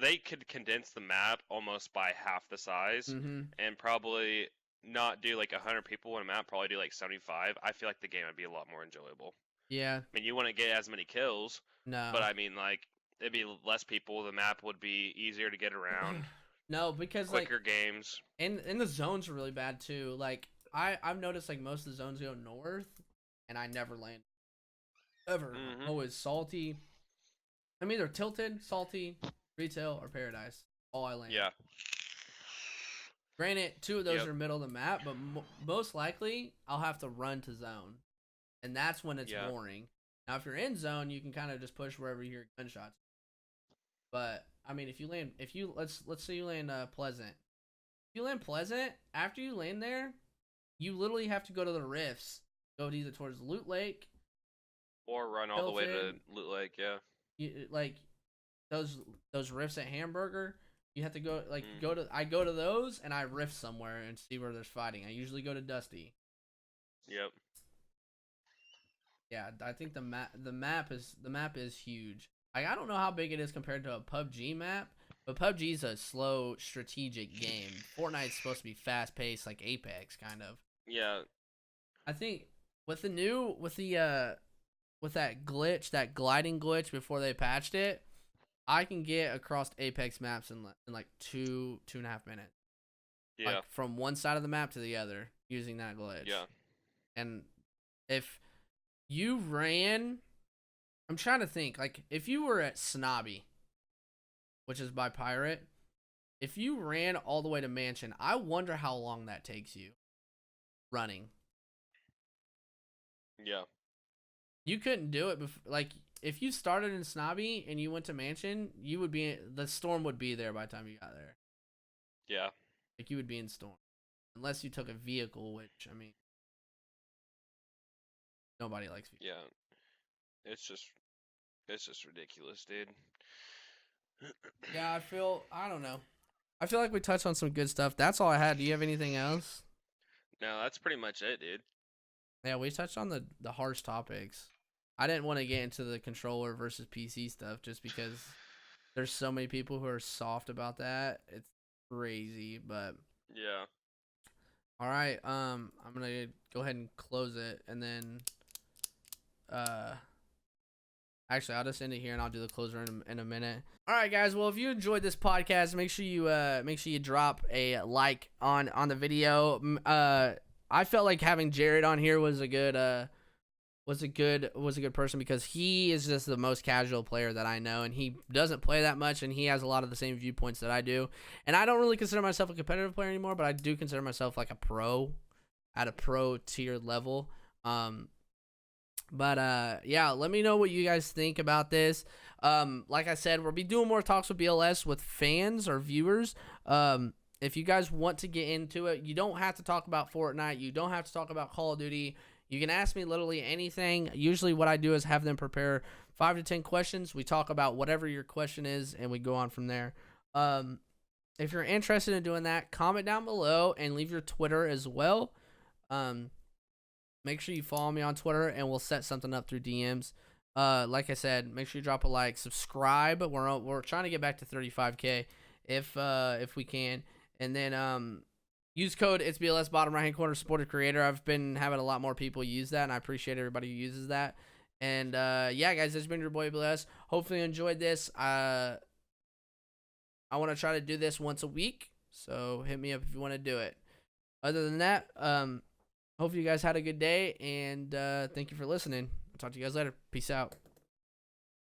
B: they could condense the map almost by half the size and probably not do like 100 people in a map, probably do like 75. I feel like the game would be a lot more enjoyable.
A: Yeah.
B: I mean, you wouldn't get as many kills.
A: No.
B: But I mean, like, it'd be less people. The map would be easier to get around.
A: No, because
B: quicker
A: like,
B: games.
A: And the zones are really bad too. Like I've noticed like most of the zones go north, and I never land. Ever. Always Salty. I'm either Tilted, Salty, Retail, or Paradise. All I land.
B: Yeah.
A: Granted, 2 of those are middle of the map, but most likely I'll have to run to zone, and that's when it's boring. Now, if you're in zone, you can kind of just push wherever you hear gunshots. But I mean, let's say you land Pleasant. If you land Pleasant, after you land there, you literally have to go to the rifts, go either towards Loot Lake,
B: or run all the way to Loot Lake. Yeah.
A: Like those rifts at Hamburger. You have to go I go to those and I rift somewhere and see where there's fighting. I usually go to Dusty.
B: Yep.
A: Yeah, I think the map is huge. I don't know how big it is compared to a PUBG map, but PUBG's a slow strategic game. Fortnite's supposed to be fast paced like Apex kind of.
B: Yeah.
A: I think with that glitch, that gliding glitch before they patched it, I can get across Apex maps in like 2.5 minutes.
B: Yeah.
A: Like from one side of the map to the other using that glitch.
B: Yeah.
A: And if you ran, I'm trying to think, like if you were at Snobby, which is by Pirate, if you ran all the way to Mansion, I wonder how long that takes you running.
B: Yeah.
A: You couldn't do it before, like if you started in Snobby and you went to Mansion, the storm would be there by the time you got there.
B: Yeah.
A: Like you would be in storm. Unless you took a vehicle, which I mean nobody likes vehicles.
B: Yeah. It's just ridiculous, dude.
A: Yeah, I don't know. I feel like we touched on some good stuff. That's all I had. Do you have anything else?
B: No, that's pretty much it, dude.
A: Yeah, we touched on the harsh topics. I didn't want to get into the controller versus PC stuff just because there's so many people who are soft about that. It's crazy, but
B: Yeah.
A: all right. I'm gonna go ahead and close it, and then actually I'll just end it here, and I'll do the closer in a minute. All right, guys. Well, if you enjoyed this podcast, make sure you drop a like on the video. I felt like having Jared on here was a good person because he is just the most casual player that I know, and he doesn't play that much, and he has a lot of the same viewpoints that I do. And I don't really consider myself a competitive player anymore, but I do consider myself like a pro at a pro tier level. Yeah, let me know what you guys think about this. Like I said, we'll be doing more talks with BLS with fans or viewers. If you guys want to get into it, you don't have to talk about Fortnite. You don't have to talk about Call of Duty. You can ask me literally anything. Usually what I do is have them prepare 5 to 10 questions. We talk about whatever your question is, and we go on from there. If you're interested in doing that, comment down below and leave your Twitter as well. Make sure you follow me on Twitter, and we'll set something up through DMs. Like I said, make sure you drop a like, subscribe. We're trying to get back to 35K if we can. And then use code ItsBLS bottom right hand corner, support a creator. I've been having a lot more people use that, and I appreciate everybody who uses that. And yeah, guys, this has been your boy BLS. Hopefully you enjoyed this. I want to try to do this once a week, so hit me up if you want to do it. Other than that, hopefully you guys had a good day, and thank you for listening. I'll talk to you guys later. Peace out.